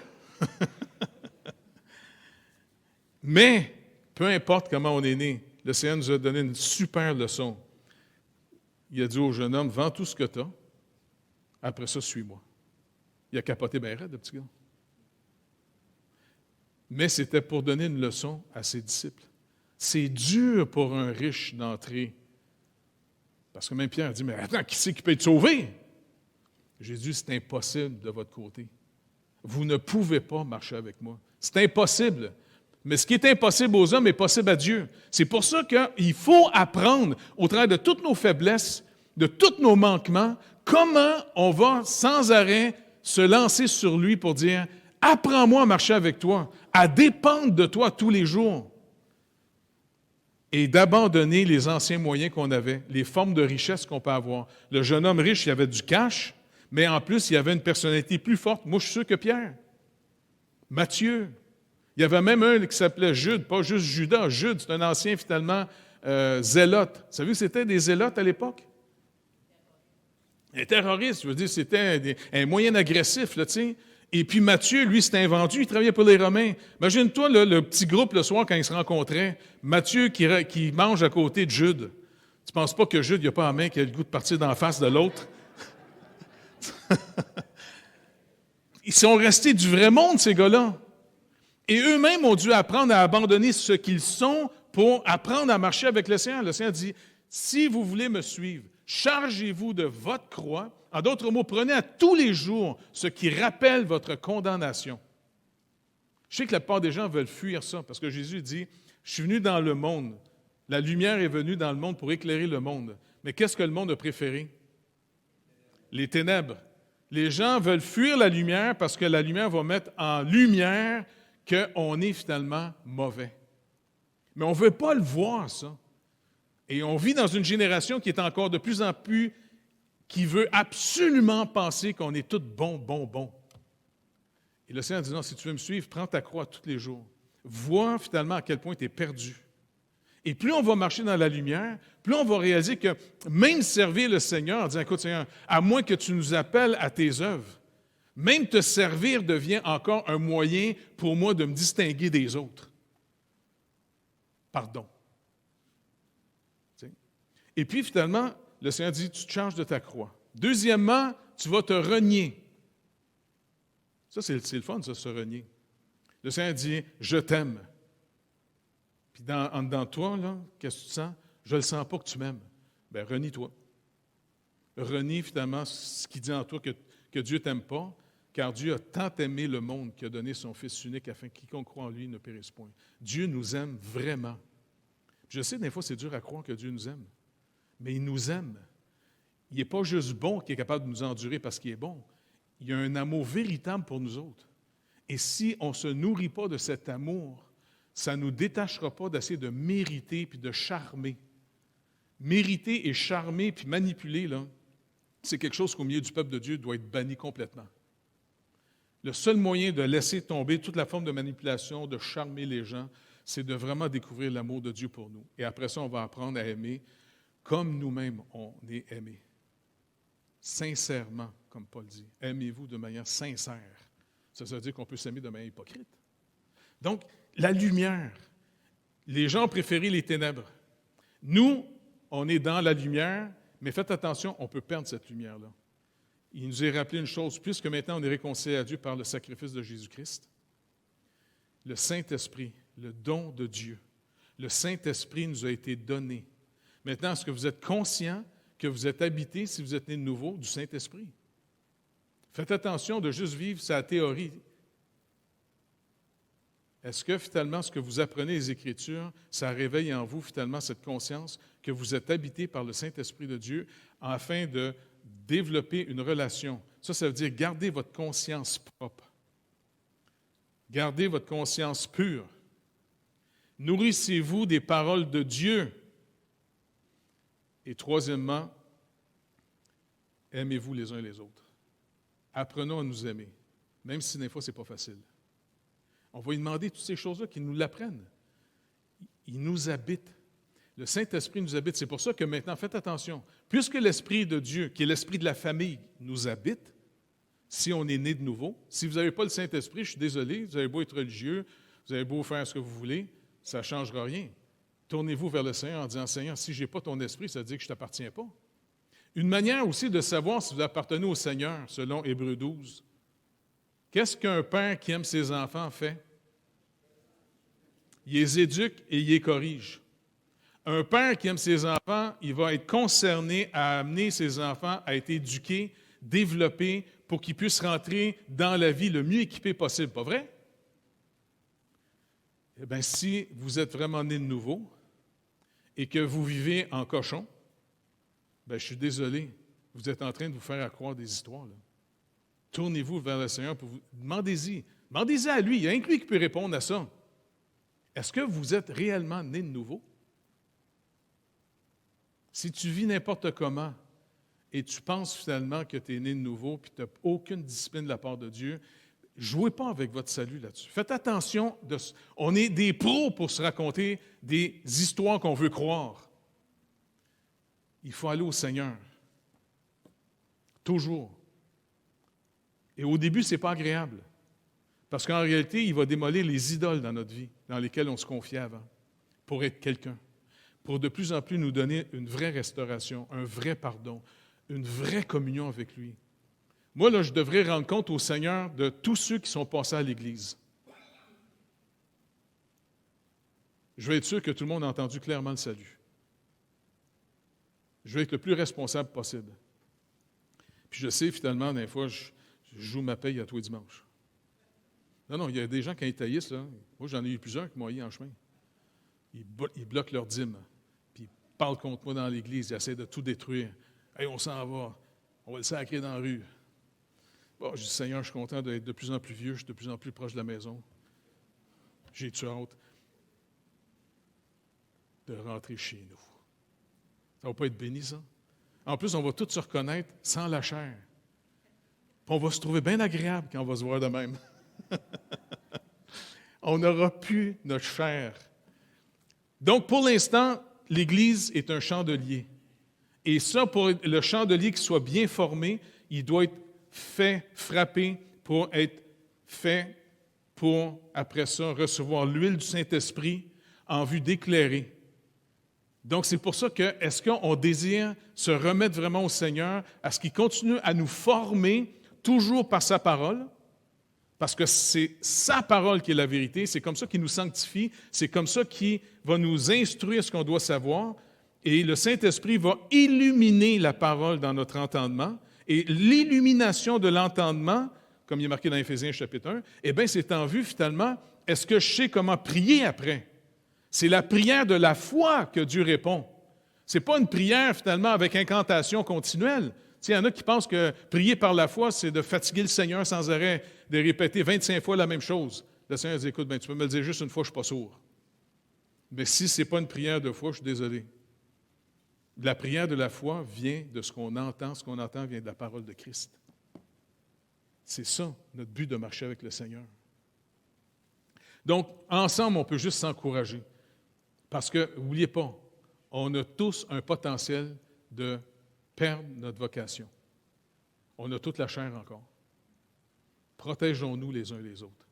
Mais, peu importe comment on est né, le Seigneur nous a donné une super leçon. Il a dit au jeune homme, vends tout ce que tu as, après ça, suis-moi. Il a capoté bien raide, le petit gars. Mais c'était pour donner une leçon à ses disciples. C'est dur pour un riche d'entrer. Parce que même Pierre a dit, mais attends, qui c'est qui peut être sauvé? Jésus, c'est impossible de votre côté. Vous ne pouvez pas marcher avec moi. C'est impossible. Mais ce qui est impossible aux hommes est possible à Dieu. C'est pour ça qu'il faut apprendre, au travers de toutes nos faiblesses, de tous nos manquements, comment on va sans arrêt se lancer sur lui pour dire « Apprends-moi à marcher avec toi, à dépendre de toi tous les jours. » Et d'abandonner les anciens moyens qu'on avait, les formes de richesse qu'on peut avoir. Le jeune homme riche, il avait du cash, mais en plus, il avait une personnalité plus forte. Moi, je suis sûr que Pierre, Matthieu. Il y avait même un qui s'appelait Jude, pas juste Judas. Jude, c'est un ancien, finalement, zélote. Vous savez que c'était des zélotes à l'époque? Un terroriste, je veux dire, c'était un moyen agressif, là, tu sais. Et puis Matthieu, lui, s'était invendu, il travaillait pour les Romains. Imagine-toi là, le petit groupe le soir quand ils se rencontraient. Matthieu qui mange à côté de Jude. Tu ne penses pas que Jude, il n'a pas la main qui a le goût de partir d'en face de l'autre? Ils sont restés du vrai monde, ces gars-là. Et eux-mêmes ont dû apprendre à abandonner ce qu'ils sont pour apprendre à marcher avec le Seigneur. Le Seigneur dit, si vous voulez me suivre, chargez-vous de votre croix. En d'autres mots, prenez à tous les jours ce qui rappelle votre condamnation. Je sais que la plupart des gens veulent fuir ça, parce que Jésus dit, je suis venu dans le monde. La lumière est venue dans le monde pour éclairer le monde. Mais qu'est-ce que le monde a préféré? les ténèbres. Les gens veulent fuir la lumière parce que la lumière va mettre en lumière qu'on est finalement mauvais. Mais on ne veut pas le voir, ça. Et on vit dans une génération qui est encore de plus en plus, qui veut absolument penser qu'on est tous bons. Et le Seigneur dit, non, si tu veux me suivre, prends ta croix tous les jours. Vois finalement à quel point tu es perdu. Et plus on va marcher dans la lumière, plus on va réaliser que même servir le Seigneur en disant, écoute Seigneur, à moins que tu nous appelles à tes œuvres, même te servir devient encore un moyen pour moi de me distinguer des autres. Pardon. Et puis finalement, le Seigneur dit, tu te changes de ta croix. Deuxièmement, tu vas te renier. Ça, c'est le fun, ça, se renier. Le Seigneur dit, je t'aime. Puis en dedans de toi, là, qu'est-ce que tu sens? Je ne le sens pas que tu m'aimes. Bien, renie-toi. Renie finalement ce qui dit en toi que Dieu ne t'aime pas, car Dieu a tant aimé le monde qu'il a donné son Fils unique afin que quiconque croit en lui ne périsse point. Dieu nous aime vraiment. Je sais, des fois, c'est dur à croire que Dieu nous aime, mais il nous aime. Il n'est pas juste bon qu'il est capable de nous endurer parce qu'il est bon. Il y a un amour véritable pour nous autres. Et si on ne se nourrit pas de cet amour, ça ne nous détachera pas d'essayer de mériter puis de charmer. Mériter et charmer puis manipuler, là, c'est quelque chose qu'au milieu du peuple de Dieu doit être banni complètement. Le seul moyen de laisser tomber toute la forme de manipulation, de charmer les gens, c'est de vraiment découvrir l'amour de Dieu pour nous. Et après ça, on va apprendre à aimer comme nous-mêmes on est aimés. Sincèrement, comme Paul dit. Aimez-vous de manière sincère. Ça veut dire qu'on peut s'aimer de manière hypocrite. Donc, la lumière. Les gens ont préféré les ténèbres. Nous, on est dans la lumière, mais faites attention, on peut perdre cette lumière-là. Il nous est rappelé une chose, puisque maintenant on est réconcilié à Dieu par le sacrifice de Jésus-Christ, le Saint-Esprit, le don de Dieu, le Saint-Esprit nous a été donné. Maintenant, est-ce que vous êtes conscient que vous êtes habité, si vous êtes né de nouveau, du Saint-Esprit? Faites attention de juste vivre sa théorie. Est-ce que finalement, ce que vous apprenez les Écritures, ça réveille en vous finalement cette conscience que vous êtes habité par le Saint-Esprit de Dieu afin de développer une relation? Ça veut dire garder votre conscience propre. Gardez votre conscience pure. Nourrissez-vous des paroles de Dieu. Et troisièmement, aimez-vous les uns les autres. Apprenons à nous aimer, même si des fois, ce n'est pas facile. On va lui demander toutes ces choses-là qu'il nous l'apprenne. Il nous habite. Le Saint-Esprit nous habite. C'est pour ça que maintenant, faites attention. Puisque l'Esprit de Dieu, qui est l'Esprit de la famille, nous habite, si on est né de nouveau, si vous n'avez pas le Saint-Esprit, je suis désolé, vous avez beau être religieux, vous avez beau faire ce que vous voulez, ça ne changera rien. Tournez-vous vers le Seigneur en disant, Seigneur, si je n'ai pas ton Esprit, ça veut dire que je ne t'appartiens pas. Une manière aussi de savoir si vous appartenez au Seigneur, selon Hébreux 12. Qu'est-ce qu'un père qui aime ses enfants fait? Il les éduque et il les corrige. Un père qui aime ses enfants, il va être concerné à amener ses enfants à être éduqués, développés, pour qu'ils puissent rentrer dans la vie le mieux équipés possible. Pas vrai? Eh bien, si vous êtes vraiment né de nouveau et que vous vivez en cochon, bien, je suis désolé, vous êtes en train de vous faire accroire des histoires, là. Tournez-vous vers le Seigneur pour vous. Demandez-y. Demandez-y à lui. Il y a un lui qui peut répondre à ça. Est-ce que vous êtes réellement né de nouveau? Si tu vis n'importe comment et tu penses finalement que tu es né de nouveau et que tu n'as aucune discipline de la part de Dieu, jouez pas avec votre salut là-dessus. Faites attention. On est des pros pour se raconter des histoires qu'on veut croire. Il faut aller au Seigneur. Toujours. Et au début, ce n'est pas agréable. Parce qu'en réalité, il va démolir les idoles dans notre vie, dans lesquelles on se confiait avant, pour être quelqu'un, pour de plus en plus nous donner une vraie restauration, un vrai pardon, une vraie communion avec lui. Moi, là, je devrais rendre compte au Seigneur de tous ceux qui sont passés à l'Église. Je veux être sûr que tout le monde a entendu clairement le salut. Je veux être le plus responsable possible. Puis je sais, finalement, des fois, je joue ma paye à tous les dimanches. Non, il y a des gens qui haïssent, là. Moi, j'en ai eu plusieurs qui m'ont haï en chemin. Ils bloquent leur dîme, puis ils parlent contre moi dans l'Église, ils essaient de tout détruire. Hey, on s'en va. On va le sacrer dans la rue. Bon, je dis, Seigneur, je suis content d'être de plus en plus vieux, je suis de plus en plus proche de la maison. J'ai-tu hâte de rentrer chez nous? Ça ne va pas être béni, ça? En plus, on va tous se reconnaître sans la chair. Puis on va se trouver bien agréable quand on va se voir de même. On n'aura plus notre chair. Donc, pour l'instant, l'Église est un chandelier. Et ça, pour le chandelier qui soit bien formé, il doit être fait, frappé pour être fait pour, après ça, recevoir l'huile du Saint-Esprit en vue d'éclairer. Donc, c'est pour ça que, est-ce qu'on désire se remettre vraiment au Seigneur, à ce qu'il continue à nous former toujours par sa parole, parce que c'est sa parole qui est la vérité, c'est comme ça qu'il nous sanctifie, c'est comme ça qu'il va nous instruire ce qu'on doit savoir, et le Saint-Esprit va illuminer la parole dans notre entendement, et l'illumination de l'entendement, comme il est marqué dans Éphésiens chapitre 1, eh bien, c'est en vue, finalement, est-ce que je sais comment prier après? C'est la prière de la foi que Dieu répond. Ce n'est pas une prière, finalement, avec incantation continuelle. Il y en a qui pensent que prier par la foi, c'est de fatiguer le Seigneur sans arrêt, de répéter 25 fois la même chose. Le Seigneur dit, écoute, ben, tu peux me le dire juste une fois, je ne suis pas sourd. Mais si ce n'est pas une prière de foi, je suis désolé. La prière de la foi vient de ce qu'on entend. Ce qu'on entend vient de la parole de Christ. C'est ça, notre but de marcher avec le Seigneur. Donc, ensemble, on peut juste s'encourager. Parce que, n'oubliez pas, on a tous un potentiel de perdre notre vocation. On a toute la chair encore. Protégeons-nous les uns les autres.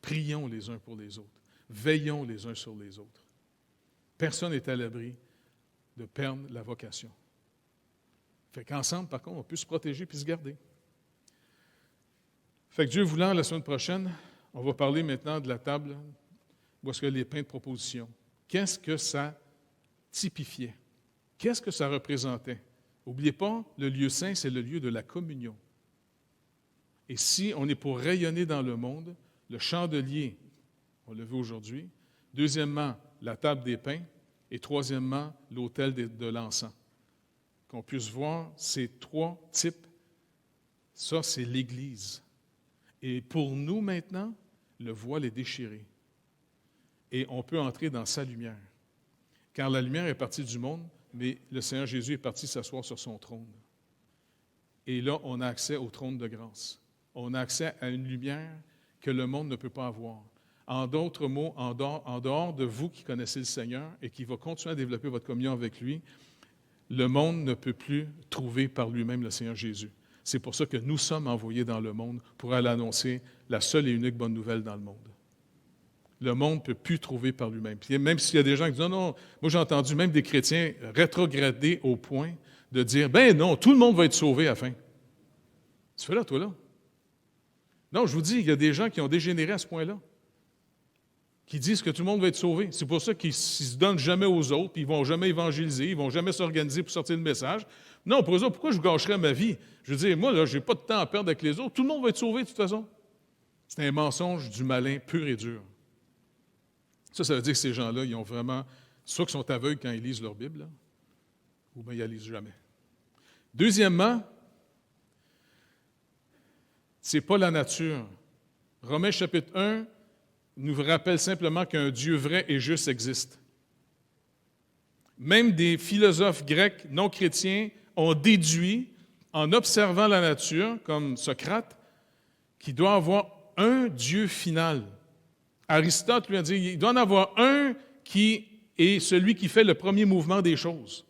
Prions les uns pour les autres. Veillons les uns sur les autres. Personne n'est à l'abri de perdre la vocation. Fait qu'ensemble, par contre, on peut se protéger puis se garder. Fait que Dieu voulant, la semaine prochaine, on va parler maintenant de la table où est-ce que les pains de proposition. Qu'est-ce que ça typifiait? Qu'est-ce que ça représentait? N'oubliez pas, le lieu saint, c'est le lieu de la communion. Et si on est pour rayonner dans le monde, le chandelier, on l'a vu aujourd'hui. Deuxièmement, la table des pains. Et troisièmement, l'autel de l'encens. Qu'on puisse voir ces trois types. Ça, c'est l'Église. Et pour nous maintenant, le voile est déchiré. Et on peut entrer dans sa lumière. Car la lumière est partie du monde, mais le Seigneur Jésus est parti s'asseoir sur son trône. Et là, on a accès au trône de grâce. On a accès à une lumière que le monde ne peut pas avoir. En d'autres mots, en dehors de vous qui connaissez le Seigneur et qui va continuer à développer votre communion avec lui, le monde ne peut plus trouver par lui-même le Seigneur Jésus. C'est pour ça que nous sommes envoyés dans le monde pour aller annoncer la seule et unique bonne nouvelle dans le monde. Le monde ne peut plus trouver par lui-même. Puis même s'il y a des gens qui disent non, non, moi j'ai entendu même des chrétiens rétrograder au point de dire ben non, tout le monde va être sauvé à la fin. Tu fais là, toi là? Non, je vous dis, il y a des gens qui ont dégénéré à ce point-là, qui disent que tout le monde va être sauvé. C'est pour ça qu'ils ne se donnent jamais aux autres, puis ils ne vont jamais évangéliser, ils ne vont jamais s'organiser pour sortir le message. Non, pour eux autres, pourquoi je gâcherais ma vie? Je veux dire, moi, là, je n'ai pas de temps à perdre avec les autres. Tout le monde va être sauvé de toute façon. C'est un mensonge du malin pur et dur. Ça veut dire que ces gens-là, ils ont vraiment, soit qu'ils sont aveugles quand ils lisent leur Bible, là, ou bien ils ne la lisent jamais. Deuxièmement, ce n'est pas la nature. Romains chapitre 1 nous rappelle simplement qu'un Dieu vrai et juste existe. Même des philosophes grecs non chrétiens ont déduit, en observant la nature, comme Socrate, qu'il doit avoir un Dieu final. Aristote lui a dit, il doit en avoir un qui est celui qui fait le premier mouvement des choses.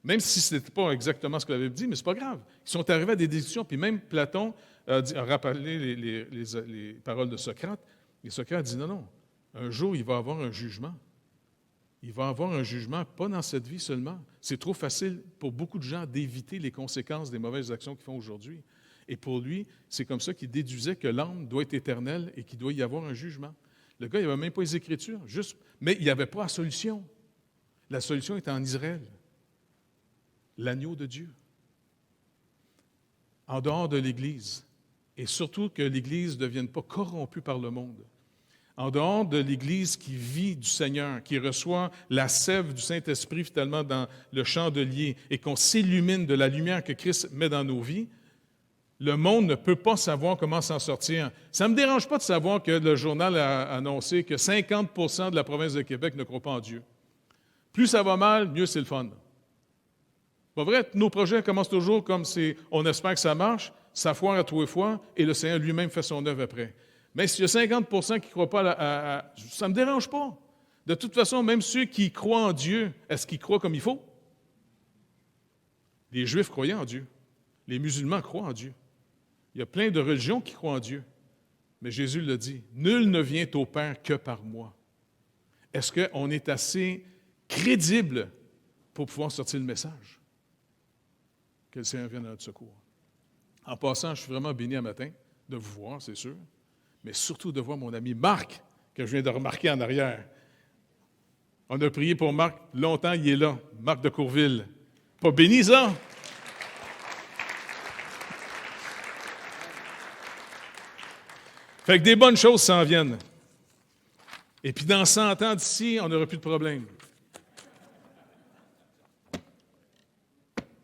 Même si ce n'était pas exactement ce que la Bible dit, mais ce n'est pas grave. Ils sont arrivés à des déductions, puis même Platon a rappelé les paroles de Socrate. Et Socrate dit non, un jour, il va avoir un jugement. Il va avoir un jugement, pas dans cette vie seulement. C'est trop facile pour beaucoup de gens d'éviter les conséquences des mauvaises actions qu'ils font aujourd'hui. Et pour lui, c'est comme ça qu'il déduisait que l'âme doit être éternelle et qu'il doit y avoir un jugement. Le gars, il n'avait même pas les Écritures, mais il n'y avait pas la solution. La solution était en Israël. L'agneau de Dieu. En dehors de l'Église. Et surtout que l'Église ne devienne pas corrompue par le monde. En dehors de l'Église qui vit du Seigneur, qui reçoit la sève du Saint-Esprit finalement dans le chandelier et qu'on s'illumine de la lumière que Christ met dans nos vies, Le monde ne peut pas savoir comment s'en sortir. Ça ne me dérange pas de savoir que le journal a annoncé que 50 % de la province de Québec ne croient pas en Dieu. Plus ça va mal, mieux c'est le fun. Pas vrai? Nos projets commencent toujours comme on espère que ça marche, ça foire à tous les fois, et le Seigneur lui-même fait son œuvre après. Mais s'il y a 50 % qui ne croient pas, ça ne me dérange pas. De toute façon, même ceux qui croient en Dieu, est-ce qu'ils croient comme il faut? Les Juifs croyaient en Dieu. Les musulmans croient en Dieu. Il y a plein de religions qui croient en Dieu. Mais Jésus le dit, « Nul ne vient au Père que par moi. » Est-ce qu'on est assez crédible pour pouvoir sortir le message? Que le Seigneur vienne à notre secours. En passant, je suis vraiment béni un matin de vous voir, c'est sûr, mais surtout de voir mon ami Marc, que je viens de remarquer en arrière. On a prié pour Marc longtemps, il est là, Marc de Courville. Pas béni, ça? Fait que des bonnes choses s'en viennent. Et puis dans 100 ans d'ici, on n'aura plus de problème.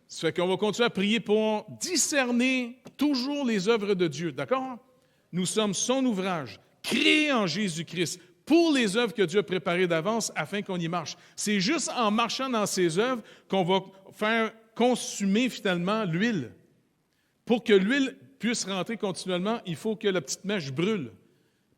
Ça fait qu'on va continuer à prier pour discerner toujours les œuvres de Dieu, d'accord? Nous sommes son ouvrage, créé en Jésus-Christ, pour les œuvres que Dieu a préparées d'avance afin qu'on y marche. C'est juste en marchant dans ces œuvres qu'on va faire consumer finalement l'huile. Pour que l'huile puisse rentrer continuellement, il faut que la petite mèche brûle.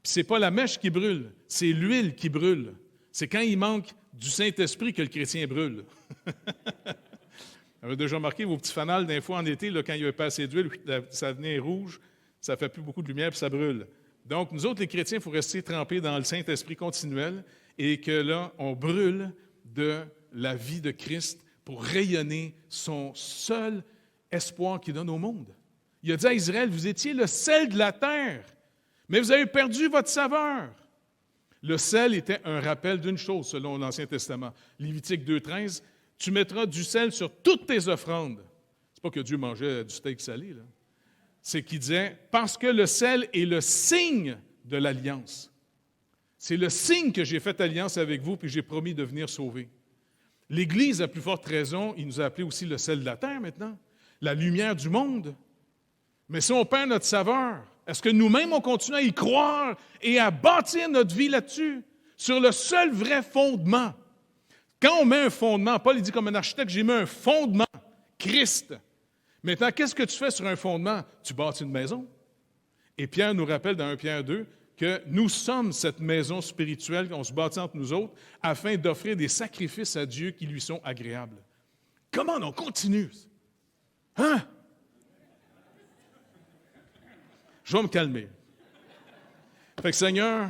Puis c'est pas la mèche qui brûle, c'est l'huile qui brûle. C'est quand il manque du Saint-Esprit que le chrétien brûle. Vous avez déjà remarqué vos petits fanals d'un fois en été, là, quand il n'y avait pas assez d'huile, ça devenait rouge, ça ne fait plus beaucoup de lumière, puis ça brûle. Donc, nous autres, les chrétiens, il faut rester trempés dans le Saint-Esprit continuel et que là, on brûle de la vie de Christ pour rayonner son seul espoir qu'il donne au monde. Il a dit à Israël, vous étiez le sel de la terre, mais vous avez perdu votre saveur. Le sel était un rappel d'une chose, selon l'Ancien Testament. Lévitique 2,13, tu mettras du sel sur toutes tes offrandes. C'est pas que Dieu mangeait du steak salé, là. C'est qu'il disait, parce que le sel est le signe de l'alliance. C'est le signe que j'ai fait alliance avec vous, puis j'ai promis de venir sauver. L'Église, à plus forte raison, il nous a appelé aussi le sel de la terre maintenant, la lumière du monde. Mais si on perd notre saveur, est-ce que nous-mêmes, on continue à y croire et à bâtir notre vie là-dessus, sur le seul vrai fondement? Quand on met un fondement, Paul il dit comme un architecte, j'ai mis un fondement, Christ. Maintenant, qu'est-ce que tu fais sur un fondement? Tu bâtis une maison. Et Pierre nous rappelle dans 1 Pierre 2 que nous sommes cette maison spirituelle qu'on se bâtit entre nous autres afin d'offrir des sacrifices à Dieu qui lui sont agréables. Comment on continue? Hein? Je vais me calmer. Fait que Seigneur,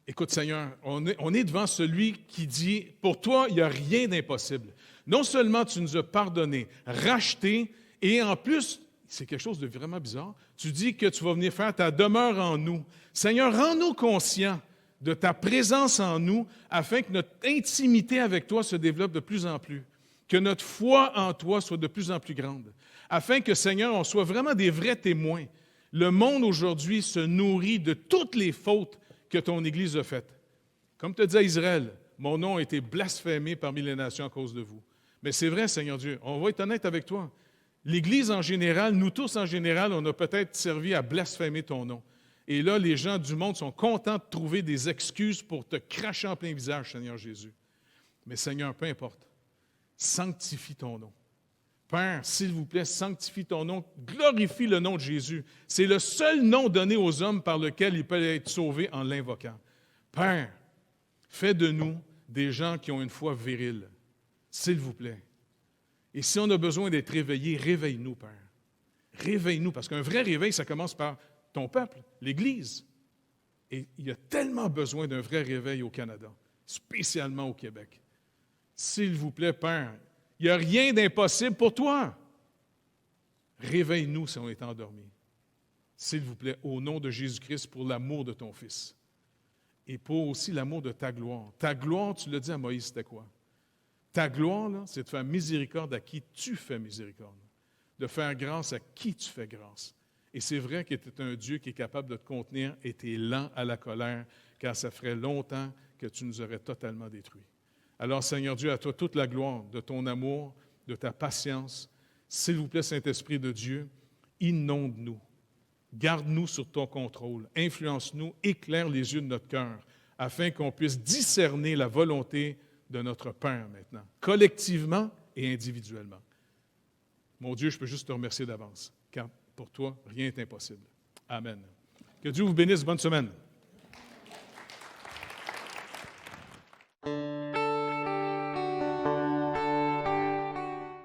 écoute Seigneur, on est devant celui qui dit, pour toi, il n'y a rien d'impossible. Non seulement tu nous as pardonné, racheté, et en plus, c'est quelque chose de vraiment bizarre, tu dis que tu vas venir faire ta demeure en nous. Seigneur, rends-nous conscients de ta présence en nous afin que notre intimité avec toi se développe de plus en plus, que notre foi en toi soit de plus en plus grande, afin que, Seigneur, on soit vraiment des vrais témoins. Le monde aujourd'hui se nourrit de toutes les fautes que ton Église a faites. Comme tu as dit à Israël, mon nom a été blasphémé parmi les nations à cause de vous. Mais c'est vrai, Seigneur Dieu, on va être honnête avec toi. L'Église en général, nous tous en général, on a peut-être servi à blasphémer ton nom. Et là, les gens du monde sont contents de trouver des excuses pour te cracher en plein visage, Seigneur Jésus. Mais Seigneur, peu importe, sanctifie ton nom. Père, s'il vous plaît, sanctifie ton nom, glorifie le nom de Jésus. C'est le seul nom donné aux hommes par lequel ils peuvent être sauvés en l'invoquant. Père, fais de nous des gens qui ont une foi virile, s'il vous plaît. Et si on a besoin d'être réveillés, réveille-nous, Père. Réveille-nous, parce qu'un vrai réveil, ça commence par ton peuple, l'Église. Et il y a tellement besoin d'un vrai réveil au Canada, spécialement au Québec. S'il vous plaît, Père, il n'y a rien d'impossible pour toi. Réveille-nous si on est endormi. S'il vous plaît, au nom de Jésus-Christ, pour l'amour de ton Fils. Et pour aussi l'amour de ta gloire. Ta gloire, tu l'as dit à Moïse, c'était quoi? Ta gloire, là, c'est de faire miséricorde à qui tu fais miséricorde. De faire grâce à qui tu fais grâce. Et c'est vrai que tu es un Dieu qui est capable de te contenir et tu es lent à la colère, car ça ferait longtemps que tu nous aurais totalement détruits. Alors, Seigneur Dieu, à toi toute la gloire de ton amour, de ta patience. S'il vous plaît, Saint-Esprit de Dieu, inonde-nous. Garde-nous sur ton contrôle. Influence-nous, éclaire les yeux de notre cœur, afin qu'on puisse discerner la volonté de notre Père maintenant, collectivement et individuellement. Mon Dieu, je peux juste te remercier d'avance, car pour toi, rien n'est impossible. Amen. Que Dieu vous bénisse. Bonne semaine.